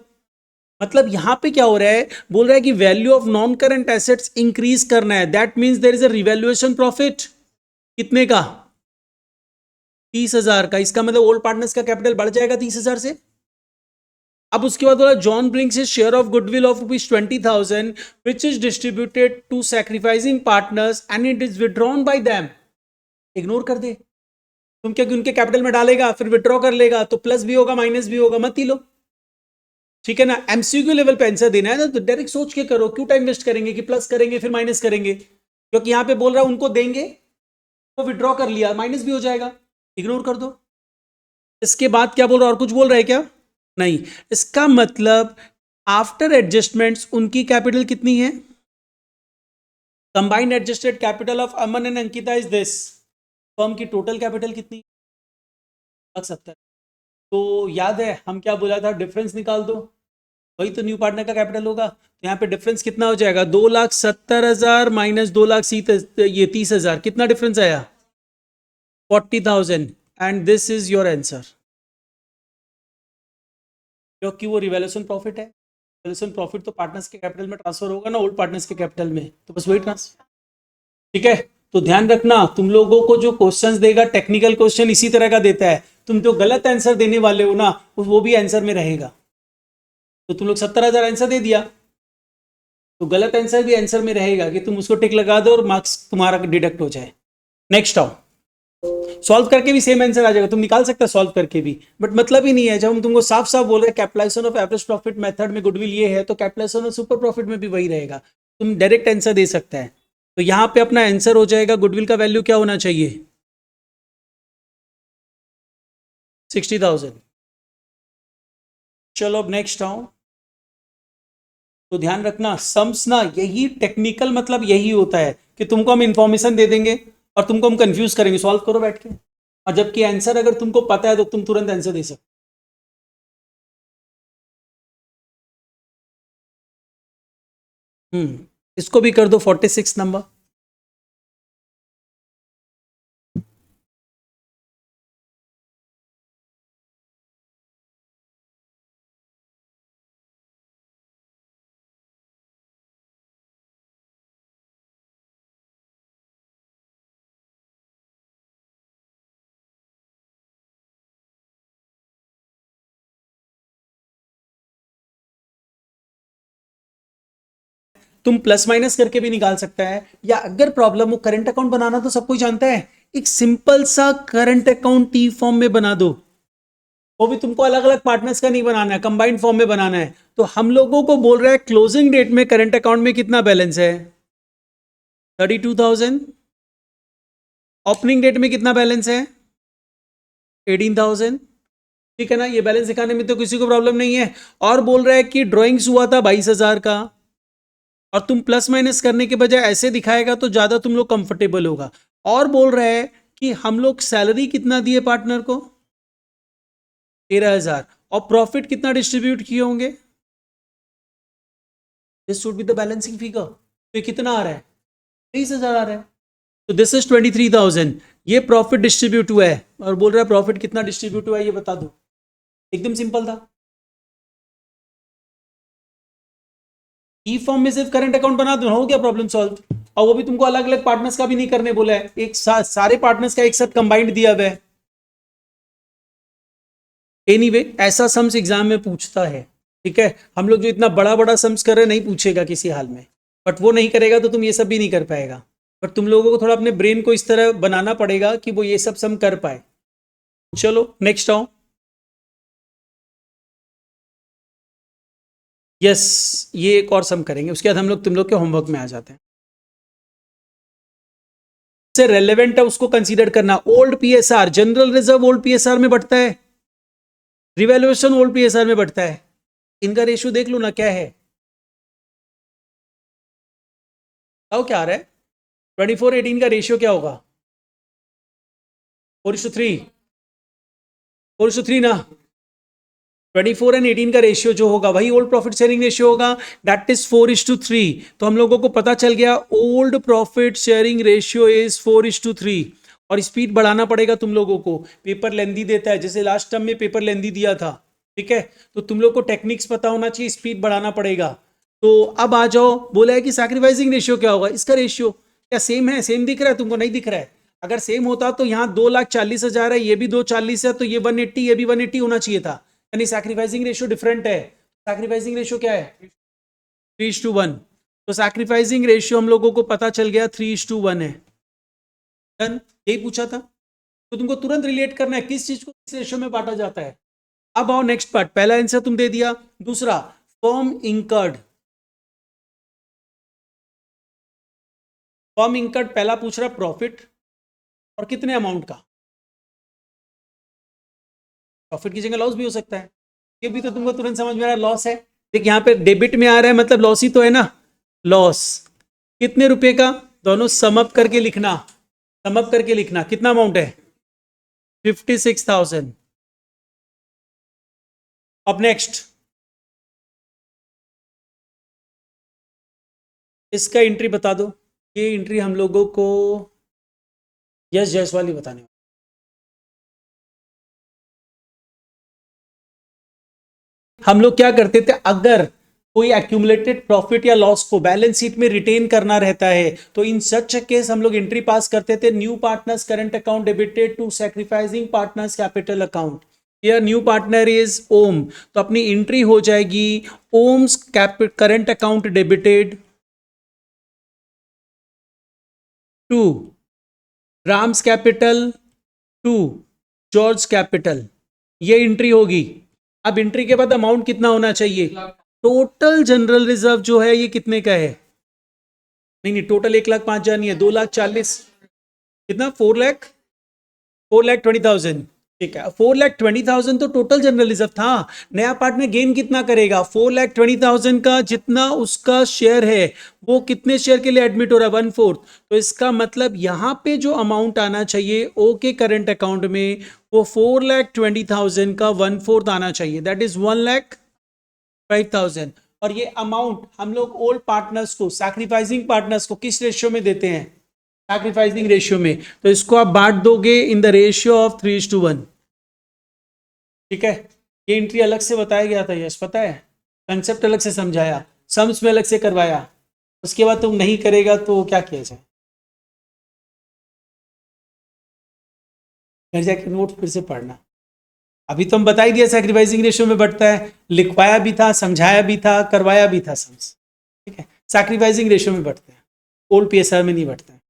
मतलब यहां पे क्या हो रहा है, बोल रहा है कि value of non current assets increase करना है, that means there is a revaluation profit कितने का, 30,000 का। इसका मतलब ओल्ड पार्टनर्स का कैपिटल बढ़ जाएगा 30,000 से। अब उसके बाद बोला John brings his share of goodwill of ₹20,000 which is distributed to sacrificing partners and it is withdrawn by them. Ignore कर दे तुम, क्या उनके कैपिटल में डालेगा फिर विड्रॉ कर लेगा, तो प्लस भी होगा माइनस भी होगा, मत ही लो, ठीक है ना। एमसीक्यू लेवल पे आंसर देना है ना, तो डायरेक्ट सोच के करो, क्यों टाइम वेस्ट करेंगे कि प्लस करेंगे फिर माइनस करेंगे, क्योंकि यहां पे बोल रहा है उनको देंगे वो विड्रॉ कर लिया, माइनस भी हो जाएगा, इग्नोर कर दो। इसके बाद क्या बोल रहा है, और कुछ बोल रहा है क्या, नहीं। इसका मतलब आफ्टर एडजस्टमेंट्स उनकी कैपिटल कितनी है, combined adjusted capital of Aman and Ankita is this, firm की टोटल कैपिटल कितनी, 70। तो याद है हम क्या बोला था, डिफरेंस निकाल दो, वही तो न्यू पार्टनर का कैपिटल होगा। तो यहाँ पे डिफरेंस कितना हो जाएगा, 2,70,000 माइनस 2,30,000, ये 30,000, कितना डिफरेंस आया, 40,000, and this is your answer, क्योंकि वो रिवैल्यूएशन प्रॉफिट है। रिवैल्यूएशन प्रॉफिट तो पार्टनर्स के कैपिटल में ट्रांसफर होगा ना, ओल्ड पार्टनर्स के कैपिटल में, तो बस वही ट्रांसफर, ठीक है। तो ध्यान रखना, तुम लोगों को जो क्वेश्चंस देगा टेक्निकल क्वेश्चन इसी तरह का देता है, तुम जो गलत आंसर देने वाले हो ना वो भी आंसर में रहेगा। तो तुम लोग 70,000 आंसर दे दिया, तो गलत आंसर भी आंसर में रहेगा कि तुम उसको टिक लगा दो और मार्क्स तुम्हारा डिडक्ट हो जाए। नेक्स्ट आओ, सॉल्व करके भी सेम आंसर आ जाएगा, तुम निकाल सकते हो सॉल्व करके भी, बट मतलब ही नहीं है। जब हम तुमको साफ साफ बोल रहे हैं capitalisation of average profit method में गुडविल ये है, तो कैपिटलाइजेशन ऑफ सुपर प्रॉफिट में भी वही रहेगा, तुम डायरेक्ट आंसर दे सकता है। तो यहां पे अपना आंसर हो जाएगा, गुडविल का वैल्यू क्या होना चाहिए, 60,000। चलो अब नेक्स्ट आओ। तो ध्यान रखना सम्स ना, यही टेक्निकल मतलब यही होता है कि तुमको हम इंफॉर्मेशन दे देंगे और तुमको हम कंफ्यूज करेंगे, सॉल्व करो बैठ के, और जबकि आंसर अगर तुमको पता है तो तुम तुरंत आंसर दे सकते। इसको भी कर दो 46 नंबर। तुम प्लस माइनस करके भी निकाल सकता है, या अगर प्रॉब्लम हो करंट अकाउंट बनाना तो सब कोई जानता है, एक सिंपल सा करंट अकाउंट टी फॉर्म में बना दो, वो भी तुमको अलग अलग पार्टनर्स का नहीं बनाना है, कंबाइंड फॉर्म में बनाना है। तो हम लोगों को बोल रहा है क्लोजिंग डेट में करंट अकाउंट में कितना बैलेंस है, 32,000, ओपनिंग डेट में कितना बैलेंस है, 18,000, ठीक है ना। ये बैलेंस दिखाने में तो किसी को प्रॉब्लम नहीं है। और बोल रहा है कि ड्राइंग्स हुआ था 22,000 का, और तुम प्लस माइनस करने के बजाय ऐसे दिखाएगा तो ज्यादा तुम लोग कंफर्टेबल होगा। और बोल रहा है कि हम लोग सैलरी कितना दिए पार्टनर को, 13,000, और प्रॉफिट कितना डिस्ट्रीब्यूट किए होंगे, this should be the balancing figure. तो ये कितना आ रहा है, 30,000 आ रहा है, तो दिस इज 23,000, ये प्रॉफिट डिस्ट्रीब्यूट हुआ है। और बोल रहा है प्रॉफिट कितना डिस्ट्रीब्यूट हुआ है ये बता दो, एकदम सिंपल था। ई फॉर्म में सिर्फ करंट अकाउंट बना दो, हो गया प्रॉब्लम सॉल्व। और वो भी तुमको अलग अलग पार्टनर्स का भी नहीं करने बोला है, एक साथ सारे पार्टनर्स का एक साथ कंबाइंड दिया हुआ है। एनीवे ऐसा सम्स एग्जाम में पूछता है, ठीक है। हम लोग जो इतना बड़ा बड़ा सम्स कर रहे हैं नहीं पूछेगा किसी हाल में, बट वो नहीं करेगा तो तुम ये सब भी नहीं कर पाएगा। पर तुम लोगों को थोड़ा अपने ब्रेन को इस तरह बनाना पड़ेगा कि वो ये सब सम कर पाए। चलो नेक्स्ट आओ। यस, ये एक और सम करेंगे, उसके बाद हम लोग तुम लोग के होमवर्क में आ जाते हैं। से रेलेवेंट है उसको कंसीडर करना। Old PSR, general reserve old PSR में बढ़ता है, रिवैल्यूएशन ओल्ड पीएसआर में बढ़ता है। इनका रेशियो देख लो ना क्या है। क्या आ रहा है? 24:18 का रेशियो क्या होगा? 4:3, 4:3 ना। 24 एंड 18 का रेशियो जो होगा वही ओल्ड प्रॉफिट शेयरिंग रेशियो होगा, दैट इज 4:3। तो हम लोगों को पता चल गया old profit sharing ratio is 4:3। और स्पीड बढ़ाना पड़ेगा तुम लोगों को, पेपर लेंदी देता है, जैसे लास्ट टर्म में पेपर लेंदी दिया था। ठीक है, तो तुम लोग को टेक्निक्स पता होना चाहिए, स्पीड बढ़ाना पड़ेगा। तो अब आ जाओ, बोला है कि सैक्रिफाइसिंग रेशियो क्या होगा, इसका रेशियो क्या सेम है? सेम दिख रहा है तुमको? नहीं दिख रहा है। अगर सेम होता तो यहाँ 2,40,000 है, ये भी 240 है, तो ये 180, ये भी 180 होना चाहिए था। यानी सैक्रिफाइसिंग रेशियो डिफरेंट है। सैक्रिफाइसिंग रेशियो क्या है? 3:1। तो सैक्रिफाइसिंग रेशियो हम लोगों को पता चल गया 3:1 है। डन, यही पूछा था। तो तुमको तुरंत रिलेट करना है किस चीज को किस रेशियो में बांटा जाता है। अब आओ नेक्स्ट पार्ट, पहला आंसर तुम दे दिया, दूसरा फर्म इंकर्ड। फर्म इंकर्ड पहला पूछ रहा प्रॉफिट, और कितने अमाउंट का। प्रॉफिट की जगह लॉस भी हो सकता है, ये भी तो तुमको तुरंत समझ में आ रहा है, लॉस है। देख यहाँ पे डेबिट में आ रहा है, मतलब लॉस ही तो है ना। लॉस कितने रुपए का, दोनों समअप करके लिखना, समअप करके लिखना कितना अमाउंट है, 56,000। अब नेक्स्ट इसका एंट्री बता दो। ये एंट्री हम लोगों को यस जायसवाल ही बताने वाला। हम लोग क्या करते थे, अगर कोई एक्यूमुलेटेड प्रॉफिट या लॉस को बैलेंस शीट में रिटेन करना रहता है, तो इन सच केस हम लोग एंट्री पास करते थे, new partners current account debited to sacrificing partners capital account. या न्यू पार्टनर इज ओम, तो अपनी एंट्री हो जाएगी Om's current account debited to Ram's capital to George capital, ये एंट्री होगी। अब एंट्री के बाद अमाउंट कितना होना चाहिए, टोटल जनरल रिजर्व जो है ये कितने का है, नहीं नहीं टोटल 1,05,000 नहीं है, 2,40,000, कितना 4,20,000। ठीक है, 4,20,000 तो टोटल जनरल रिजर्व था। नया पार्ट में गेन कितना करेगा, 4,20,000 का जितना उसका शेयर है, वो कितने शेयर के लिए एडमिट हो रहा है, 1/4। तो इसका मतलब यहां पे जो अमाउंट आना चाहिए ओ के करंट अकाउंट में, वो 4,20,000 का 1/4 आना चाहिए, दैट इज 1,05,000। और ये अमाउंट हम लोग ओल्ड पार्टनर्स को, सैक्रिफाइसिंग पार्टनर्स को किस रेशियो में देते हैं, सैक्रिफाइसिंग रेशियो में। तो इसको आप बांट दोगे इन द रेशियो ऑफ 3:1। ठीक है, ये एंट्री अलग से बताया गया था, यश पता है, कंसेप्ट अलग से समझाया, सम्स में अलग से करवाया। उसके बाद तुम नहीं करेगा तो क्या किया जाए, घर जाके नोट फिर से पढ़ना। अभी तो हम बता ही दिया सैक्रिफाइसिंग रेशियो में बढ़ता है, लिखवाया भी था, समझाया भी था, करवाया भी था सम्स। ठीक है, सैक्रिफाइसिंग रेशियो में बढ़ते हैं, ओल्ड पीएसआर में नहीं बढ़ता है।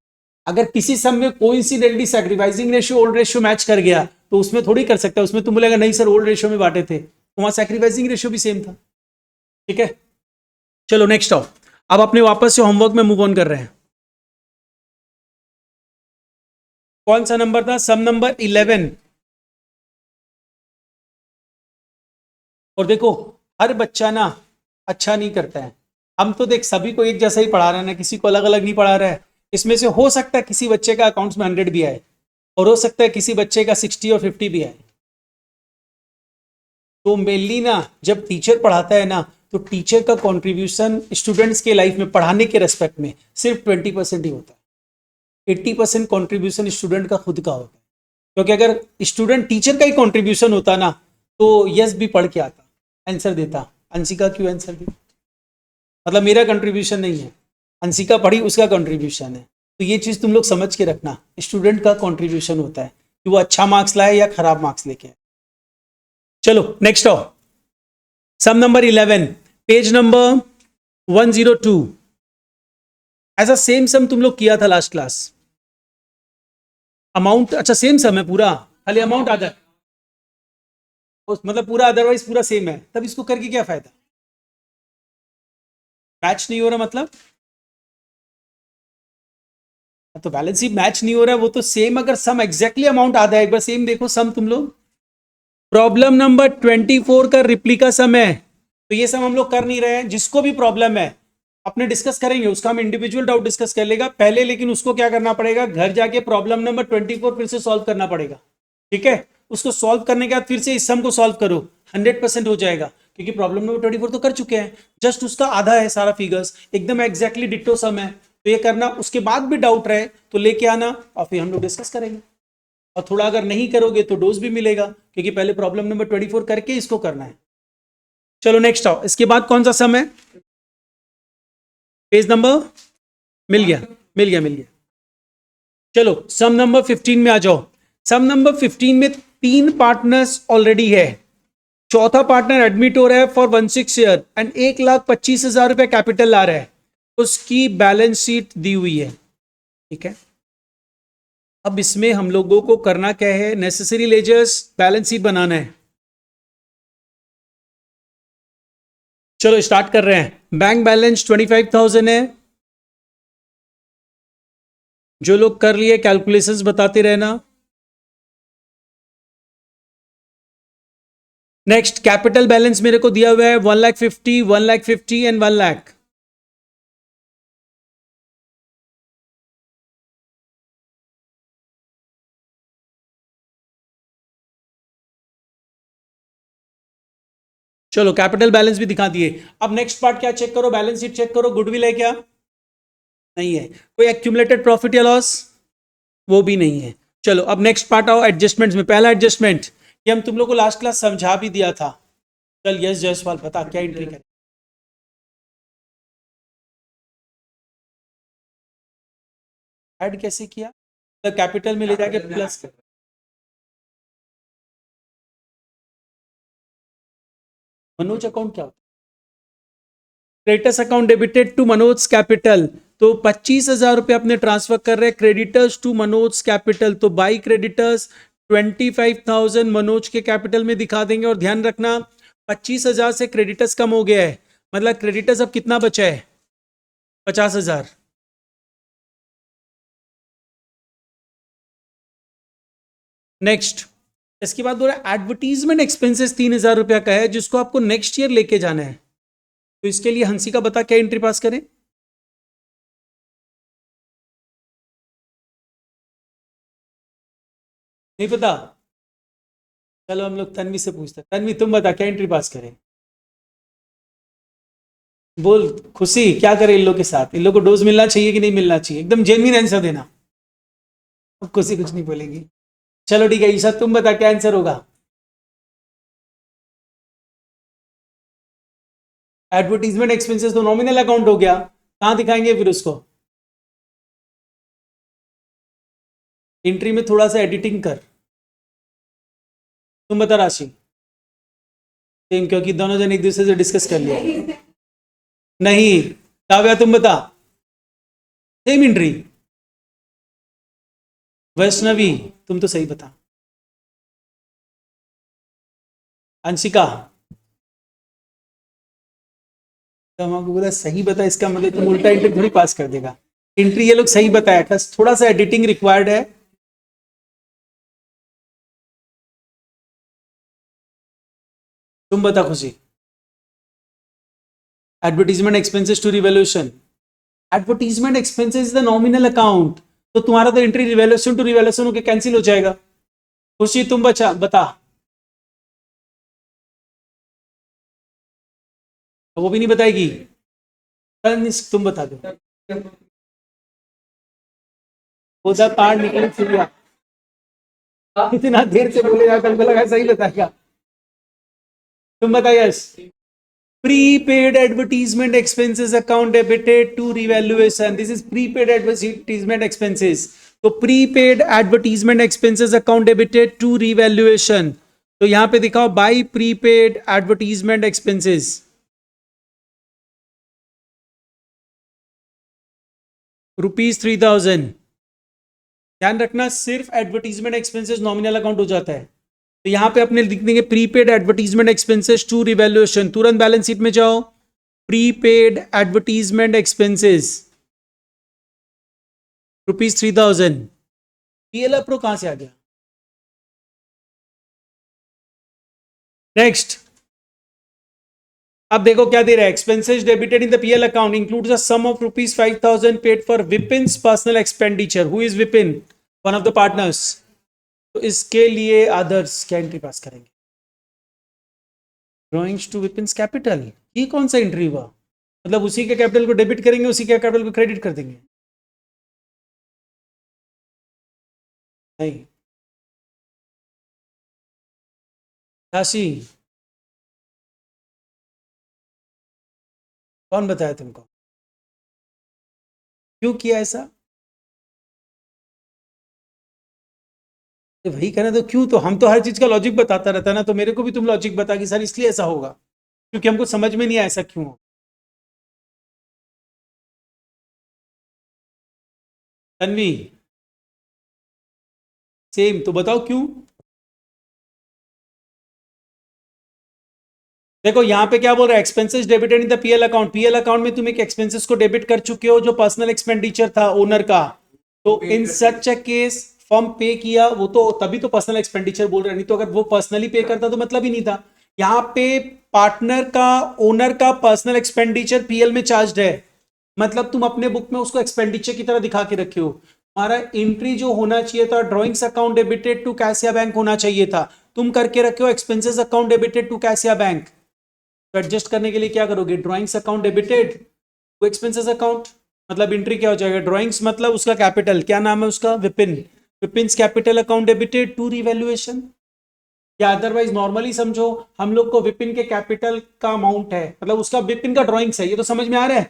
अगर किसी सम में coincidentally sacrificing ratio old ratio match कर गया, तो उसमें थोड़ी कर सकता है, उसमें तुम बोलेगा नहीं सर ओल्ड रेशियो में बांटे थे, तो वहां सैक्रिफाइसिंग रेशियो भी सेम था। ठीक है, चलो नेक्स्ट आओ। अब अपने वापस से होमवर्क में मूव ऑन कर रहे हैं। कौन सा नंबर था, सम नंबर 11। और देखो हर बच्चा ना अच्छा नहीं करता है, हम तो देख सभी को एक जैसा ही पढ़ा रहे हैं ना, किसी को अलग अलग नहीं पढ़ा रहा है। इसमें से हो सकता है किसी बच्चे का अकाउंट्स में 100 भी आए, और हो सकता है किसी बच्चे का 60 और 50 भी आए। तो मेनली ना जब टीचर पढ़ाता है ना, तो टीचर का कंट्रीब्यूशन स्टूडेंट्स के लाइफ में पढ़ाने के रेस्पेक्ट में सिर्फ 20% ही होता है, 80% कंट्रीब्यूशन स्टूडेंट का खुद का होता है। क्योंकि अगर स्टूडेंट टीचर का ही कंट्रीब्यूशन होता ना, तो यस भी पढ़ के आता, आंसर देता। अंशिका क्यों आंसर दी, मतलब मेरा कंट्रीब्यूशन नहीं है, अंशिका पढ़ी उसका कंट्रीब्यूशन है। तो ये चीज़ तुम लोग समझ के रखना, स्टूडेंट का कंट्रीब्यूशन होता है कि वो अच्छा मार्क्स लाए या खराब मार्क्स लेके आए। चलो नेक्स्ट आओ, सम नंबर 11, पेज नंबर 102। ऐसा सेम सम तुम लोग किया था लास्ट क्लास। अमाउंट अच्छा सेम सम है पूरा, खाली अमाउंट आधा है। मतलब पूरा अदरवाइज पूरा सेम है, तब इसको करके क्या फायदा? मैच नहीं हो रहा मतलब? तो बैलेंस शीट मैच नहीं हो रहा है, वो तो सेम, अगर सम एग्जैक्टली अमाउंट आधा है, एक बार सेम देखो सम तुम लोग। प्रॉब्लम नंबर 24 का रिप्लिका सम है, तो ये सम हम लोग कर नहीं रहे हैं। जिसको भी प्रॉब्लम है अपने डिस्कस करेंगे, उसका हम इंडिविजुअल डाउट डिस्कस कर लेगा पहले, लेकिन उसको क्या करना पड़ेगा, घर जाके प्रॉब्लम नंबर 24 फिर से सॉल्व करना पड़ेगा। ठीक है, उसको सॉल्व करने के बाद फिर से इस सम को सॉल्व करो, 100% हो जाएगा, क्योंकि प्रॉब्लम नंबर 24 तो कर चुके हैं, जस्ट उसका आधा है सारा फिगर्स, एकदम एग्जैक्टली डिट्टो सम है। तो ये करना, उसके बाद भी डाउट रहे तो लेके आना और फिर हम लोग डिस्कस करेंगे। और थोड़ा अगर नहीं करोगे तो डोज भी मिलेगा, क्योंकि पहले प्रॉब्लम नंबर 24 करके इसको करना है। चलो नेक्स्ट आओ, इसके बाद कौन सा सम है? पेज नंबर मिल गया, मिल गया, मिल गया। चलो सम नंबर 15 में आ जाओ। सम नंबर 15 में 3 पार्टनर्स ऑलरेडी है, चौथा पार्टनर एडमिट हो रहा है फॉर 16 ईयर एंड 1,25,000 रुपए कैपिटल आ रहा है, उसकी बैलेंस शीट दी हुई है। ठीक है, अब इसमें हम लोगों को करना क्या है, नेसेसरी लेजर्स बैलेंस शीट बनाना है। चलो स्टार्ट कर रहे हैं। बैंक बैलेंस 25,000 है। जो लोग कर लिए कैलकुलेशंस बताते रहना। नेक्स्ट कैपिटल बैलेंस मेरे को दिया हुआ है 1,50,000, 1,50,000 एंड 1,00,000। चलो कैपिटल बैलेंस भी दिखा दिए। अब नेक्स्ट पार्ट क्या चेक करो, बैलेंस शीट चेक करो, गुडविल है क्या? नहीं है। कोई एक्यूमुलेटेड प्रॉफिट या लॉस? वो भी नहीं है। चलो अब नेक्स्ट पार्ट आओ, एडजस्टमेंट्स में। पहला एडजस्टमेंट ये हम तुम लोग को लास्ट क्लास समझा भी दिया था। चल यस जयसवाल बता क्या एंट्री करें? ऐड कैसे किया? तो कैपिटल में ले जाके प्लस कर। मनोज अकाउंट क्या होता है? Creditors account debited to Manoj capital, तो 25,000 रुपए अपने ट्रांसफर कर रहे हैं क्रेडिटर्स टू मनोज कैपिटल, तो बाई क्रेडिटर्स 25,000 मनोज के कैपिटल में दिखा देंगे। और ध्यान रखना 25,000 से क्रेडिटर्स कम हो गया है, मतलब क्रेडिटर्स अब कितना बचा है? 50,000। नेक्स्ट इसके बाद एडवर्टीजमेंट एक्सपेंसेस 3,000 रुपया का है, जिसको आपको नेक्स्ट ईयर लेके जाना है। तो इसके लिए हंसी का बता क्या एंट्री पास करें? नहीं पता? चलो हम लोग तन्वी से पूछते हैं। तन्वी तुम बता क्या एंट्री पास करें? बोल खुशी, क्या करें इन लोग के साथ? इन लोग को डोज मिलना चाहिए कि नहीं मिलना चाहिए? एकदम जेन्युइन आंसर देना। अब खुशी कुछ नहीं बोलेगी। चलो ठीक है ईशा तुम बता क्या आंसर होगा? एडवर्टीजमेंट एक्सपेंसेस तो नॉमिनल अकाउंट हो गया, कहां दिखाएंगे फिर उसको? एंट्री में थोड़ा सा एडिटिंग कर। तुम बता राशि। सेम, क्योंकि दोनों जन एक दूसरे से डिस्कस कर लिया। नहीं काव्या तुम बता। Same entry. वैष्णवी तुम तो सही बता। अंशिका तो हमको बोला सही बता, इसका मतलब तुम उल्टा एंट्री थोड़ी पास कर देगा। एंट्री ये लोग सही बताया, बस थोड़ा सा एडिटिंग रिक्वायर्ड है। तुम बता Khushi. Advertisement expenses to revaluation. Advertisement expenses is the nominal account, तो तुम्हारा तो एंट्री रिवैल्यूएशन टू रिवैल्यूएशन होकर कैंसिल हो जाएगा। खुशी तुम बता। वो भी नहीं बताएगी। तुम बता दो। खुदा पार निकल चिड़िया, इतना देर से बोलेगा, कल को लगा सही बताएगा। तुम बताइए yes. Prepaid advertisement expenses account debited to revaluation. This is prepaid advertisement expenses. तो prepaid advertisement expenses account debited to revaluation. तो यहां पे दिखाओ by prepaid advertisement expenses. ₹3,000। ध्यान रखना सिर्फ एडवर्टीजमेंट एक्सपेंसेस नॉमिनल अकाउंट हो जाता है। तो यहां पे अपने लिख देंगे prepaid advertisement expenses to revaluation. तुरंत बैलेंस शीट में जाओ, प्रीपेड एडवर्टीजमेंट एक्सपेंसेस ₹3,000। पीएल अप्रो कहां से आ गया? नेक्स्ट, अब देखो क्या दे रहा है, expenses debited in the PL account includes a sum of ₹5,000 paid for Vipin's personal expenditure. Who is Vipin? One of the partners. तो इसके लिए अदर्स क्या एंट्री पास करेंगे? Drawings to Vipin's capital. ये कौन सा एंट्री हुआ? मतलब उसी के कैपिटल को डेबिट करेंगे, उसी के कैपिटल को क्रेडिट कर देंगे? नहीं। राशि कौन बताया तुमको? क्यों किया ऐसा? तो वही कहना, तो क्यों? तो हम तो हर चीज का लॉजिक बताता रहता ना, तो मेरे को भी तुम लॉजिक बता कि सर इसलिए ऐसा होगा, क्योंकि हमको समझ में नहीं आया ऐसा क्यों हो। तन्वी, सेम, तो बताओ क्यों। देखो यहाँ पे क्या बोल रहा है, expenses debited in the PL account. PL account में तुम एक एक्सपेंसेस को डेबिट कर चुके हो जो पर्सनल एक्सपेंडिचर था ओनर का। तो इन सच अ केस फर्म पे किया, वो तो तभी तो पर्सनल एक्सपेंडिचर बोल रहे हैं, नहीं तो अगर वो पर्सनली पे करता तो मतलब ही नहीं था। यहाँ पे पार्टनर का, ओनर का पर्सनल एक्सपेंडिचर पीएल में चार्ज है, मतलब तुम अपने बुक में उसको एक्सपेंडिचर की तरह दिखा के रखे हो। हमारा एंट्री जो होना चाहिए था, ड्रॉइंग्स अकाउंट डेबिटेड टू कैसिया बैंक होना चाहिए था, तुम करके रखे हो एक्सपेंसेस अकाउंट डेबिटेड टू कैसिया बैंक। तो एडजस्ट करने के लिए क्या करोगे, drawings account debited to expenses account, मतलब एंट्री क्या हो जाएगा, ड्रॉइंग्स मतलब उसका कैपिटल, क्या नाम है उसका, Vipin. Vipin's capital account debited to revaluation. या अदरवाइज नॉर्मली समझो, हम लोग को विपिन के कैपिटल का अमाउंट है, मतलब उसका विपिन का ड्रॉइंग्स है, ये तो समझ में आ रहा है।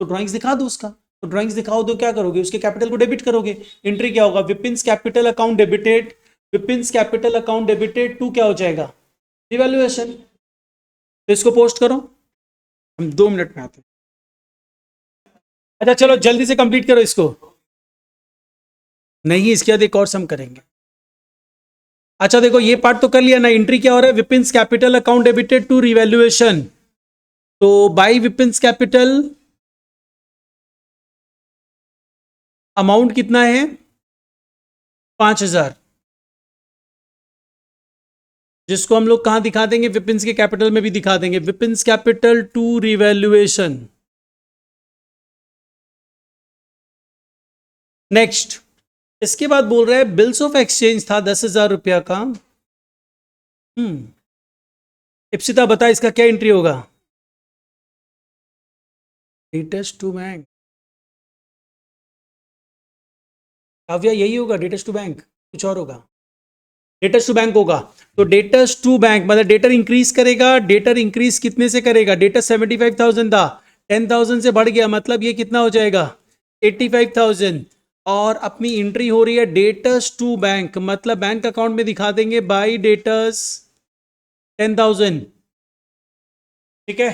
तो ड्रॉइंग्स दिखा दो उसका, तो ड्रॉइंग्स दिखाओ तो क्या करोगे, उसके कैपिटल को डेबिट करोगे। एंट्री क्या होगा, Vipin's capital account debited, Vipin's capital account debited to क्या हो जाएगा, रिवैल्यूएशन। तो इसको पोस्ट करो, हम 2 मिनट में आते हैं। अच्छा चलो जल्दी से कंप्लीट करो इसको। नहीं, इसके बाद एक और सम करेंगे। अच्छा देखो ये पार्ट तो कर लिया ना, एंट्री क्या हो रहा है, Vipin's capital account debited to revaluation. तो बाई विपिन्स कैपिटल अमाउंट कितना है, 5,000, जिसको हम लोग कहां दिखा देंगे, विपिन्स के कैपिटल में भी दिखा देंगे, विपिन्स कैपिटल टू रिवैल्यूएशन। नेक्स्ट, इसके बाद बोल रहा है बिल्स ऑफ एक्सचेंज था 10,000 रुपया का। इप्सिता बता इसका क्या एंट्री होगा, डेटर्स टू बैंक। काव्या यही होगा, डेटर्स टू बैंक, कुछ और होगा? डेटर्स टू बैंक होगा। तो डेटर्स टू बैंक मतलब डेटर इंक्रीज करेगा, डेटर इंक्रीज कितने से करेगा, डेटर 75,000 था, 10,000 से बढ़ गया, मतलब ये कितना हो जाएगा, 85,000। और अपनी एंट्री हो रही है डेटर्स टू बैंक, मतलब बैंक अकाउंट में दिखा देंगे बाई डेटर्स 10,000। ठीक है,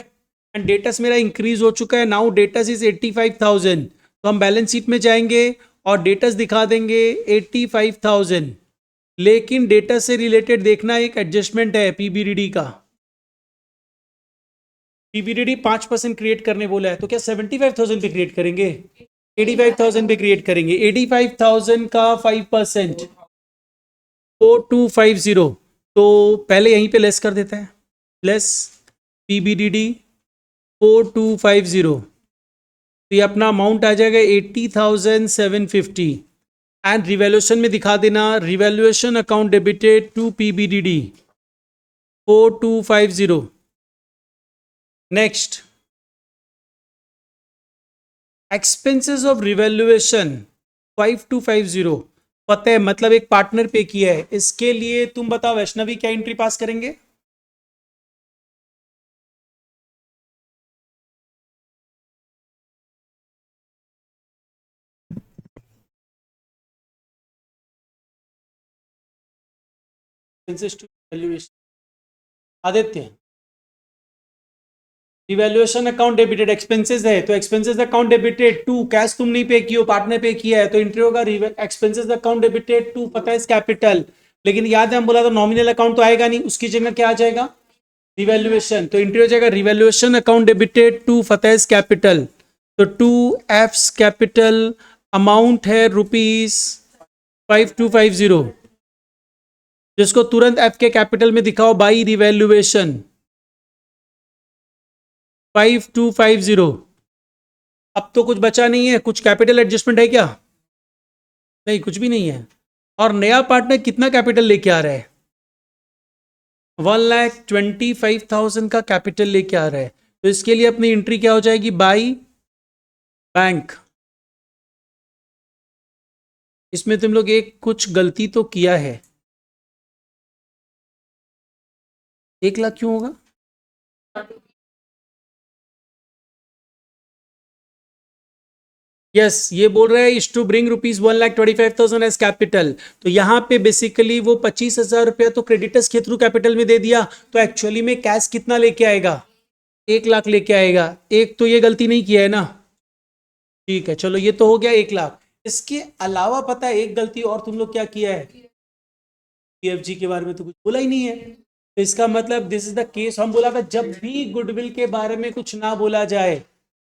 एंड डेटस मेरा इंक्रीज हो चुका है, नाउ डेटस इज 85,000। तो हम बैलेंस शीट में जाएंगे और डेटस दिखा देंगे 85,000। लेकिन डेटा से रिलेटेड देखना एक एडजस्टमेंट है पीबीडीडी का। पीबीडीडी 5% क्रिएट करने बोला है, तो क्या 75,000 पे क्रिएट करेंगे, 85,000 पे क्रिएट करेंगे। 85,000 का 5% 4250। तो पहले यहीं पे लेस कर देते हैं, लेस पीबीडीडी 4250। तो ये अपना अमाउंट आ जाएगा 80,750। एंड रिवैल्यूएशन में दिखा देना, revaluation account debited to PBDD 4250। Next, expenses of revaluation 5250। पता है, मतलब एक पार्टनर पे किया है, इसके लिए तुम बताओ वैष्णवी क्या एंट्री पास करेंगे। Expenses to valuation, Aditya revaluation account debited, expenses है तो expenses account debited to, cash तुम नहीं पे किए, पार्टनर पे किया है तो एंट्री होगा expenses account debited to Fateh capital. लेकिन याद है हम बोला था नॉमिनल अकाउंट तो आएगा नहीं, उसकी जगह क्या आ जाएगा, रिवैल्यूएशन, तो एंट्री हो जाएगा revaluation account debited to Fateh capital. तो टू एफ्स कैपिटल, अमाउंट है ₹5250, जिसको तुरंत एफ के कैपिटल में दिखाओ बाई रिवैल्यूएशन 5250। अब तो कुछ बचा नहीं है, कुछ कैपिटल एडजस्टमेंट है क्या, नहीं कुछ भी नहीं है। और नया पार्टनर कितना कैपिटल लेके आ रहा है, 1,25,000 का कैपिटल लेके आ रहा है, तो इसके लिए अपनी एंट्री क्या हो जाएगी, बाई बैंक। इसमें तुम लोग एक कुछ गलती तो किया है, 1,00,000 क्यों होगा, यस ये बोल रहा है is to bring ₹1,25,000 as capital. तो यहाँ पे बेसिकली वो 25,000 रुपया तो क्रेडिटर्स के थ्रू कैपिटल में दे दिया, तो एक्चुअली में कैश कितना लेके आएगा, 1,00,000 लेके आएगा। एक तो ये गलती नहीं किया है ना, ठीक है चलो ये तो हो गया 1,00,000। इसके अलावा पता है एक गलती और तुम लोग क्या किया है, पीएफजी के बारे में तो कुछ बोला ही नहीं है। तो इसका मतलब दिस इज द केस, हम बोला था जब भी गुडविल के बारे में कुछ ना बोला जाए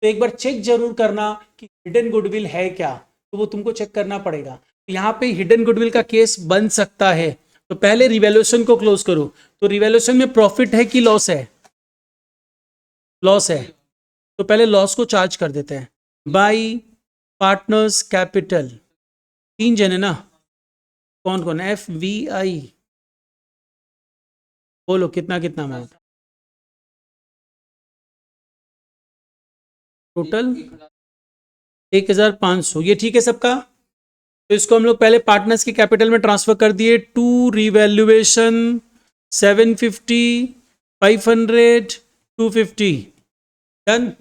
तो एक बार चेक जरूर करना कि हिडन गुडविल है क्या, तो वो तुमको चेक करना पड़ेगा। तो यहाँ पे हिडन गुडविल का केस बन सकता है, तो पहले रिवैल्यूएशन को क्लोज करो। तो रिवैल्यूएशन में प्रॉफिट है कि लॉस है, लॉस है, तो पहले लॉस को चार्ज कर देते हैं बाई पार्टनर्स कैपिटल। 3 जन है ना, कौन कौन, FVI, बोलो कितना कितना अमाउंट टोटल, 1,500, ये ठीक है सबका। तो इसको हम लोग पहले पार्टनर्स के कैपिटल में ट्रांसफर कर दिए, टू रिवैल्यूएशन 750, 500, 250, डन।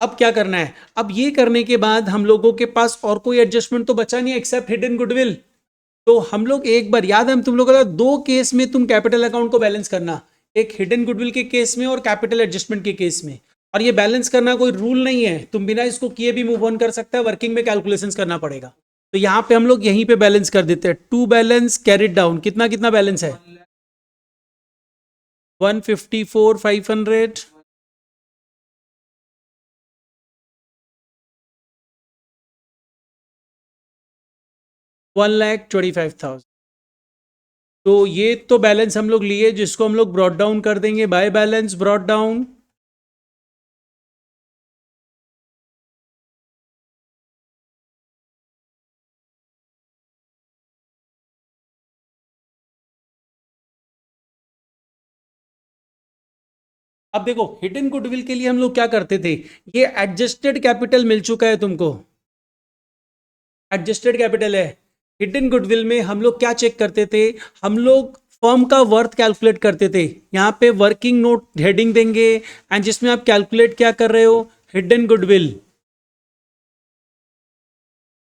अब क्या करना है, अब ये करने के बाद हम लोगों के पास और कोई एडजस्टमेंट तो बचा नहीं एक्सेप्ट हिडन गुडविल। तो हम लोग एक बार याद है, हम तुम लोग का 2 केस में तुम कैपिटल अकाउंट को बैलेंस करना, एक हिडन गुडविल के केस में और कैपिटल एडजस्टमेंट के केस में। और ये बैलेंस करना कोई रूल नहीं है, तुम बिना इसको किए भी मूव ऑन कर सकते हैं, वर्किंग में कैलकुलेशंस करना पड़ेगा। तो यहाँ पे हम लोग यहीं पे बैलेंस कर देते हैं, टू बैलेंस कैरिड डाउन, कितना कितना बैलेंस है, 154, 500, $1,25,000। तो ये तो बैलेंस हम लोग लिए, जिसको हम लोग ब्रॉट डाउन कर देंगे बाय बैलेंस ब्रॉट डाउन। अब देखो हिडन गुडविल के लिए हम लोग क्या करते थे, ये एडजस्टेड कैपिटल मिल चुका है तुमको, एडजस्टेड कैपिटल है। हिडन गुडविल में हम लोग क्या चेक करते थे, हम लोग फर्म का वर्थ कैलकुलेट करते थे। यहाँ पे वर्किंग नोट हेडिंग देंगे एंड जिसमें आप कैलकुलेट क्या कर रहे हो, हिडन गुडविल,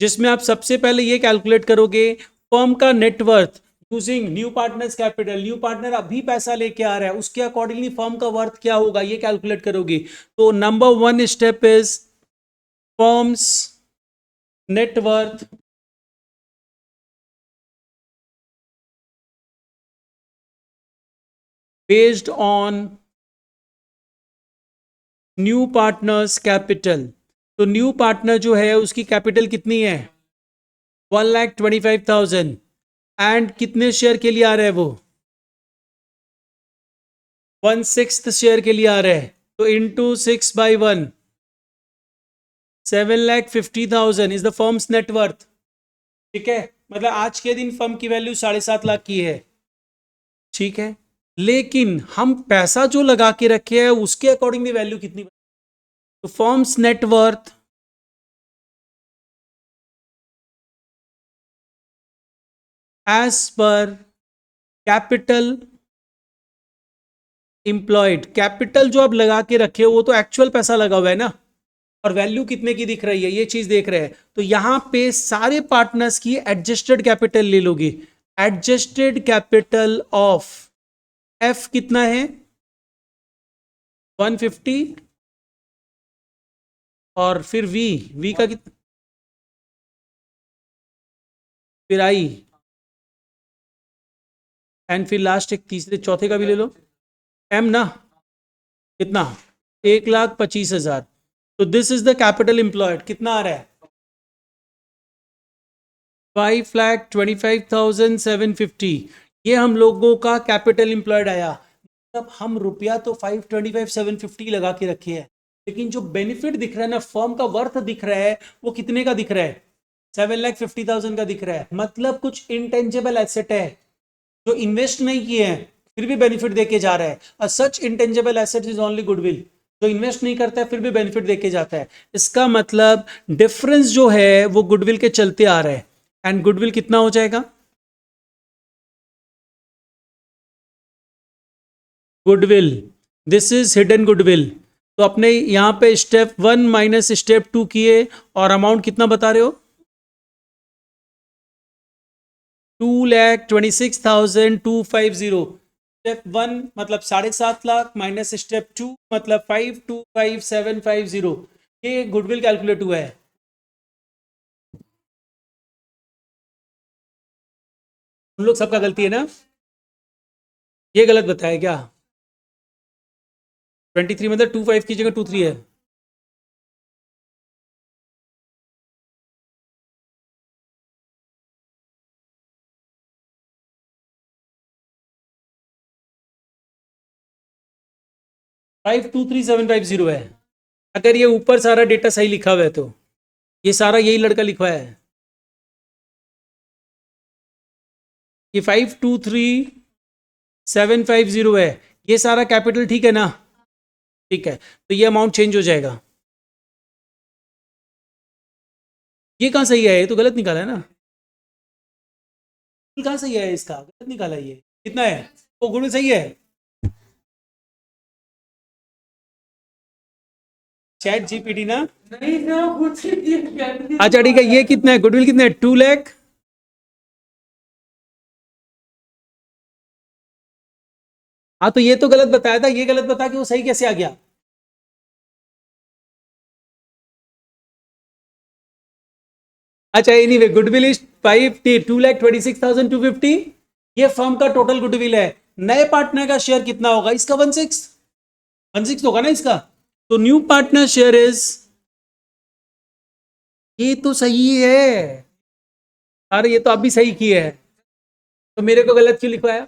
जिसमें आप सबसे पहले ये कैलकुलेट करोगे फर्म का net worth using new partners capital. New partner अभी पैसा लेके आ रहा है, उसके अकॉर्डिंगली फर्म का वर्थ क्या होगा ये कैलकुलेट करोगे। तो number 1 step is firms net worth based on new partners capital. तो न्यू पार्टनर जो है उसकी कैपिटल कितनी है, 1,25,000, एंड कितने शेयर के लिए आ रहा है वो, 1/6 शेयर के लिए आ रहा है, तो into 6/1, 7,50,000 is the firms net worth. ठीक है, मतलब आज के दिन फर्म की वैल्यू 7.5 लाख की है, ठीक है। लेकिन हम पैसा जो लगा के रखे हैं उसके अकॉर्डिंगली वैल्यू कितनी, तो firm's net worth as per capital employed, capital जो आप लगा के रखे हो वो तो एक्चुअल पैसा लगा हुआ है ना, और वैल्यू कितने की दिख रही है ये चीज देख रहे हैं। तो यहां पे सारे पार्टनर्स की एडजस्टेड कैपिटल ले लोगे, एडजस्टेड कैपिटल ऑफ एफ कितना है 150 और फिर वी का कितना, फिर आई, एंड फिर लास्ट एक तीसरे चौथे का भी ले लो, एम ना, कितना, 1,25,000। तो this is the capital employed, कितना आ रहा है, 5,25,750। ये हम लोगों का कैपिटल एम्प्लॉयड आया। मतलब हम रुपया तो 525,750 लगा के रखे हैं, लेकिन जो बेनिफिट दिख रहा है ना, फर्म का वर्थ दिख रहा है, वो कितने का दिख रहा है, 7,50,000 का दिख रहा है। मतलब कुछ इंटेंजिबल एसेट है जो इन्वेस्ट नहीं किए हैं फिर भी बेनिफिट देके जा रहा है। Such intangible asset is only goodwill, जो इन्वेस्ट नहीं करता है फिर भी बेनिफिट देके जाता है। इसका मतलब डिफरेंस जो है वो गुडविल के चलते आ रहा है। एंड गुडविल कितना हो जाएगा, goodwill, this is hidden goodwill. तो अपने यहां पे स्टेप 1 माइनस स्टेप 2 किए, और अमाउंट कितना बता रहे हो, 2,26,250। स्टेप 1 मतलब 7.5 लाख माइनस स्टेप 2 मतलब 525,750। ये गुडविल कैलकुलेट हुआ है। उन लोग सबका गलती है ना, ये गलत बताया क्या, 23 मतलब 25 की जगह 23 है। Five two three seven five zero है। अगर ये ऊपर सारा डेटा सही लिखा हुआ है तो ये सारा यही लड़का लिखा है, ये 523,750 है। ये सारा कैपिटल ठीक है ना, ठीक है, तो ये अमाउंट चेंज हो जाएगा। ये कहाँ सही है, ये तो गलत निकाला है ना, ये कहाँ सही है, इसका गलत निकाला है। ये कितना है, वो गुड सही है। चैट जीपीटी ना, नहीं ना, अच्छा ठीक है, ये कितना है, गुडविल कितना है, 2 लाख। हाँ तो ये तो गलत बताया था, ये गलत बता के वो सही कैसे आ गया। अच्छा एनीवे, गुडविल इज 2,26,250। ये फर्म का टोटल गुडविल है। नए पार्टनर का शेयर कितना होगा, इसका 1/6 होगा ना इसका। तो न्यू पार्टनर शेयर इज, ये तो सही है, अरे ये तो आप भी सही किए है, तो मेरे को गलत क्यों लिखवाया।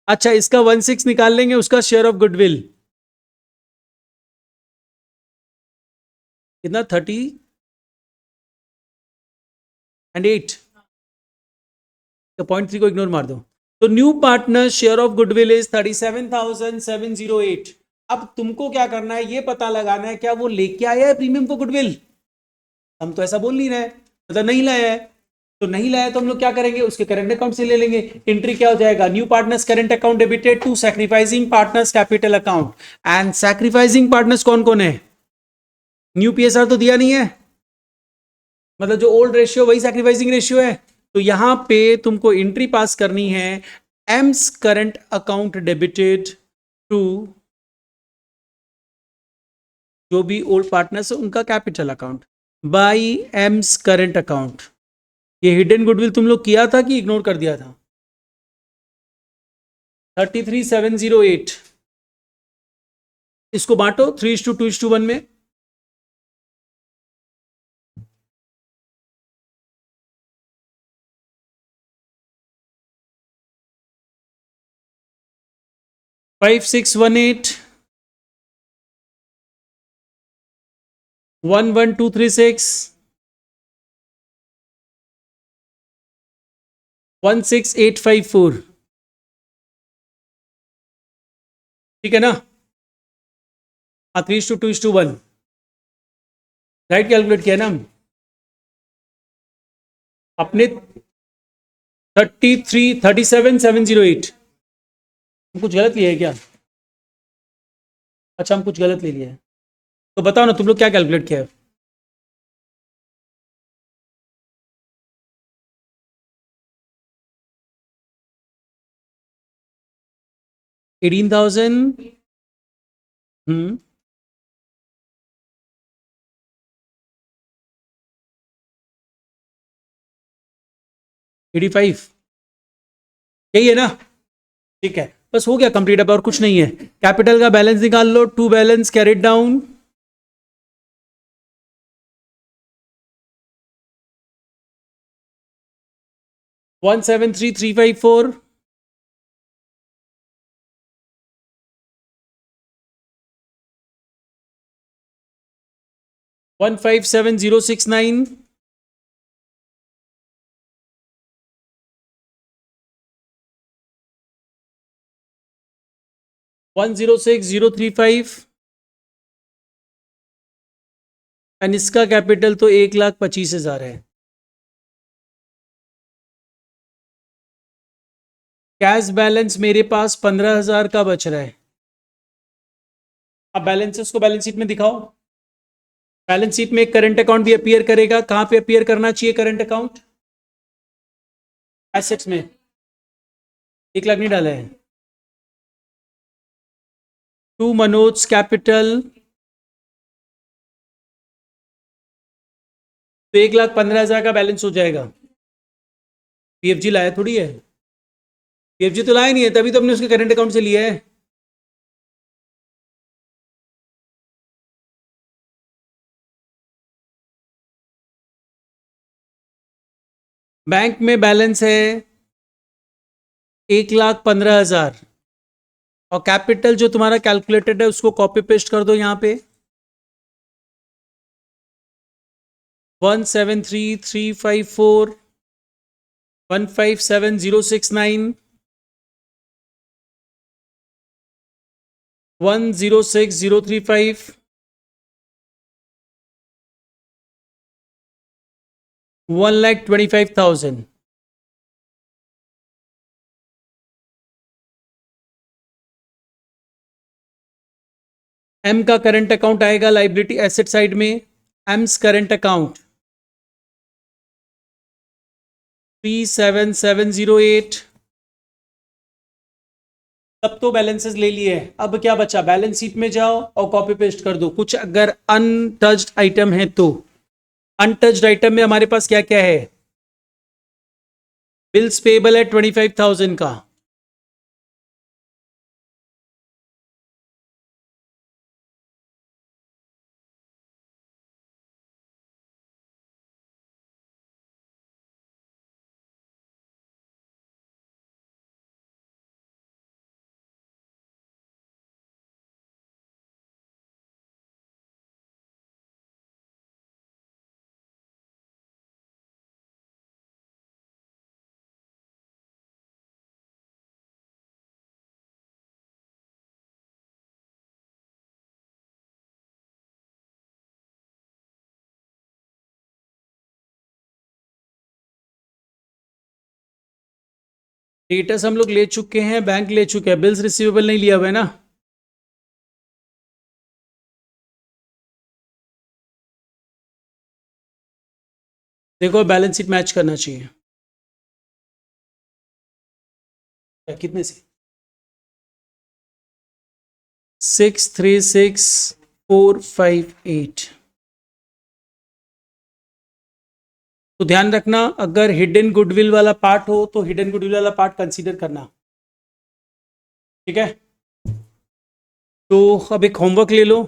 अच्छा इसका 1/6 निकाल लेंगे, उसका शेयर ऑफ गुडविल कितना, 30 और 8, तो 0.3 को इग्नोर मार दो। तो new partner share of goodwill is 37,708। अब तुमको क्या करना है, ये पता लगाना है क्या वो लेके आया है प्रीमियम को गुडविल। हम तो ऐसा बोल नहीं रहे, मतलब नहीं लाया है। तो नहीं लाया तो हम लोग क्या करेंगे, उसके करंट अकाउंट से ले लेंगे। एंट्री क्या हो जाएगा, new partners current account debited to sacrificing partners capital account. And sacrificing partners कौन कौन है, न्यू पीएसआर तो दिया नहीं है, मतलब जो ओल्ड रेशियो वही सैक्रिफाइसिंग रेशियो है। तो यहां पे तुमको एंट्री पास करनी है, M's current account debited to जो भी ओल्ड पार्टनर्स है उनका capital account by M's current account. ये हिडन गुडविल तुम लोग किया था कि इग्नोर कर दिया था, 33,708। इसको बांटो 3:2:1 में, 5,618, 1,1,236, 1,6,854। ठीक है ना, हाँ 3:2:1 राइट कैलकुलेट किया ना हम अपने, 37,708। हम कुछ गलत लिया है क्या, अच्छा हम कुछ गलत ले लिया है, तो बताओ ना तुम लोग क्या कैलकुलेट किया है। 18,000 85 यही है ना? ठीक है, बस हो गया कंप्लीट, अब और कुछ नहीं है। कैपिटल का बैलेंस निकाल लो, to balance carried down, 173,354, 157,069, 106,035, and इसका कैपिटल तो 1,25,000 है। कैश बैलेंस मेरे पास 15,000 का बच रहा है। अब बैलेंसेस को बैलेंस शीट में दिखाओ। बैलेंस शीट में एक करंट अकाउंट भी अपीयर करेगा। कहां पे अपीयर करना चाहिए करंट अकाउंट? एसेट्स में। 1 लाख नहीं डाला है। टू मनोज कैपिटल, तो 1,15,000 का बैलेंस हो जाएगा। पीएफजी लाया थोड़ी है, पीएफजी तो लाया नहीं है, तभी तो हमने उसके करंट अकाउंट से लिया है। बैंक में बैलेंस है 1,15,000, और कैपिटल जो तुम्हारा कैलकुलेटेड है उसको कॉपी पेस्ट कर दो यहां पे, 173,354, 157,069, 106,035, 1,25,000। एम का करंट अकाउंट आएगा लाइबिलिटी एसेट साइड में, एम्स करंट अकाउंट 37708। तब तो बैलेंसेस ले लिए, अब क्या बचा? बैलेंस शीट में जाओ और कॉपी पेस्ट कर दो। कुछ अगर अनटच्ड आइटम है तो, अनटच्ड आइटम में हमारे पास क्या क्या है? बिल्स पेबल है 25,000 का, स्टेटस हम लोग ले चुके हैं, बैंक ले चुके हैं, बिल्स रिसीवेबल नहीं लिया हुआ है ना? देखो बैलेंस शीट मैच करना चाहिए। कितने से? 636,458। तो ध्यान रखना, अगर हिडन गुडविल वाला पार्ट हो तो हिडन गुडविल वाला पार्ट कंसीडर करना, ठीक है? तो अब एक होमवर्क ले लो।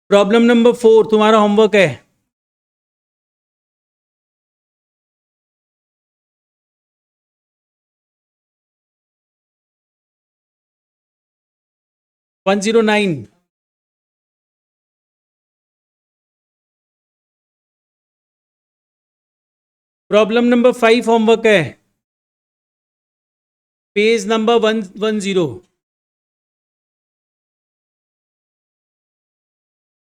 प्रॉब्लम नंबर 4 तुम्हारा होमवर्क है। One zero nine. Problem number 5 homework है, page number 110,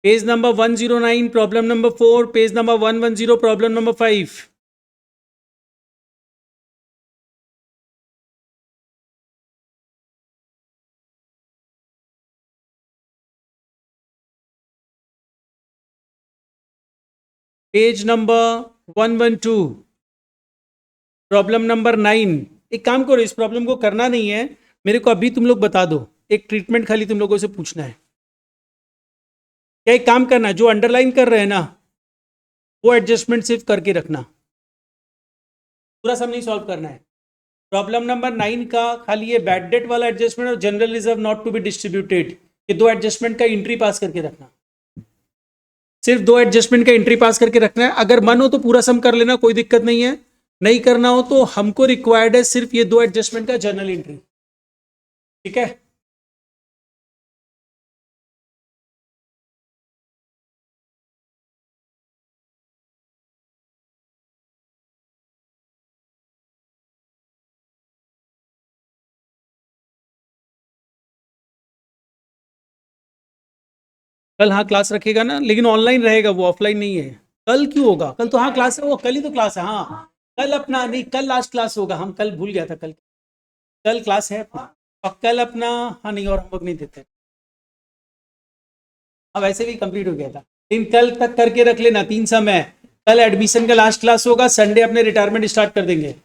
page number 109, problem number 4, page number 110, problem number 5। Page number 112, problem number 9, एक काम करो, इस प्रॉब्लम को करना नहीं है, मेरे को अभी तुम लोग बता दो, एक ट्रीटमेंट खाली तुम लोगों से पूछना है। क्या एक काम करना है, जो अंडरलाइन कर रहे हैं ना वो एडजस्टमेंट सिर्फ करके रखना, पूरा सम नहीं सॉल्व करना है। प्रॉब्लम नंबर 9 का खाली ये बैड डेट वाला एडजस्टमेंट और general reserve not to be distributed, ये दो एडजस्टमेंट का एंट्री पास करके रखना, सिर्फ दो एडजस्टमेंट का एंट्री पास करके रखना है। अगर मन हो तो पूरा सम कर लेना, कोई दिक्कत नहीं है, नहीं करना हो तो हमको रिक्वायर्ड है सिर्फ ये दो एडजस्टमेंट का जर्नल एंट्री, ठीक है। कल हाँ क्लास रखेगा ना, लेकिन ऑनलाइन रहेगा वो, ऑफलाइन नहीं है। कल क्यों होगा, कल तो हाँ क्लास है, वो कल ही तो क्लास है। हाँ कल अपना नहीं, कल लास्ट क्लास होगा, हम कल भूल गया था, कल कल क्लास है अपना, और कल अपना, हाँ नहीं और होमवर्क नहीं देते, हाँ वैसे भी कंप्लीट हो गया था, लेकिन कल तक करके रख लेना, 3 समय। कल एडमिशन का लास्ट क्लास होगा, संडे अपने रिटायरमेंट स्टार्ट कर देंगे।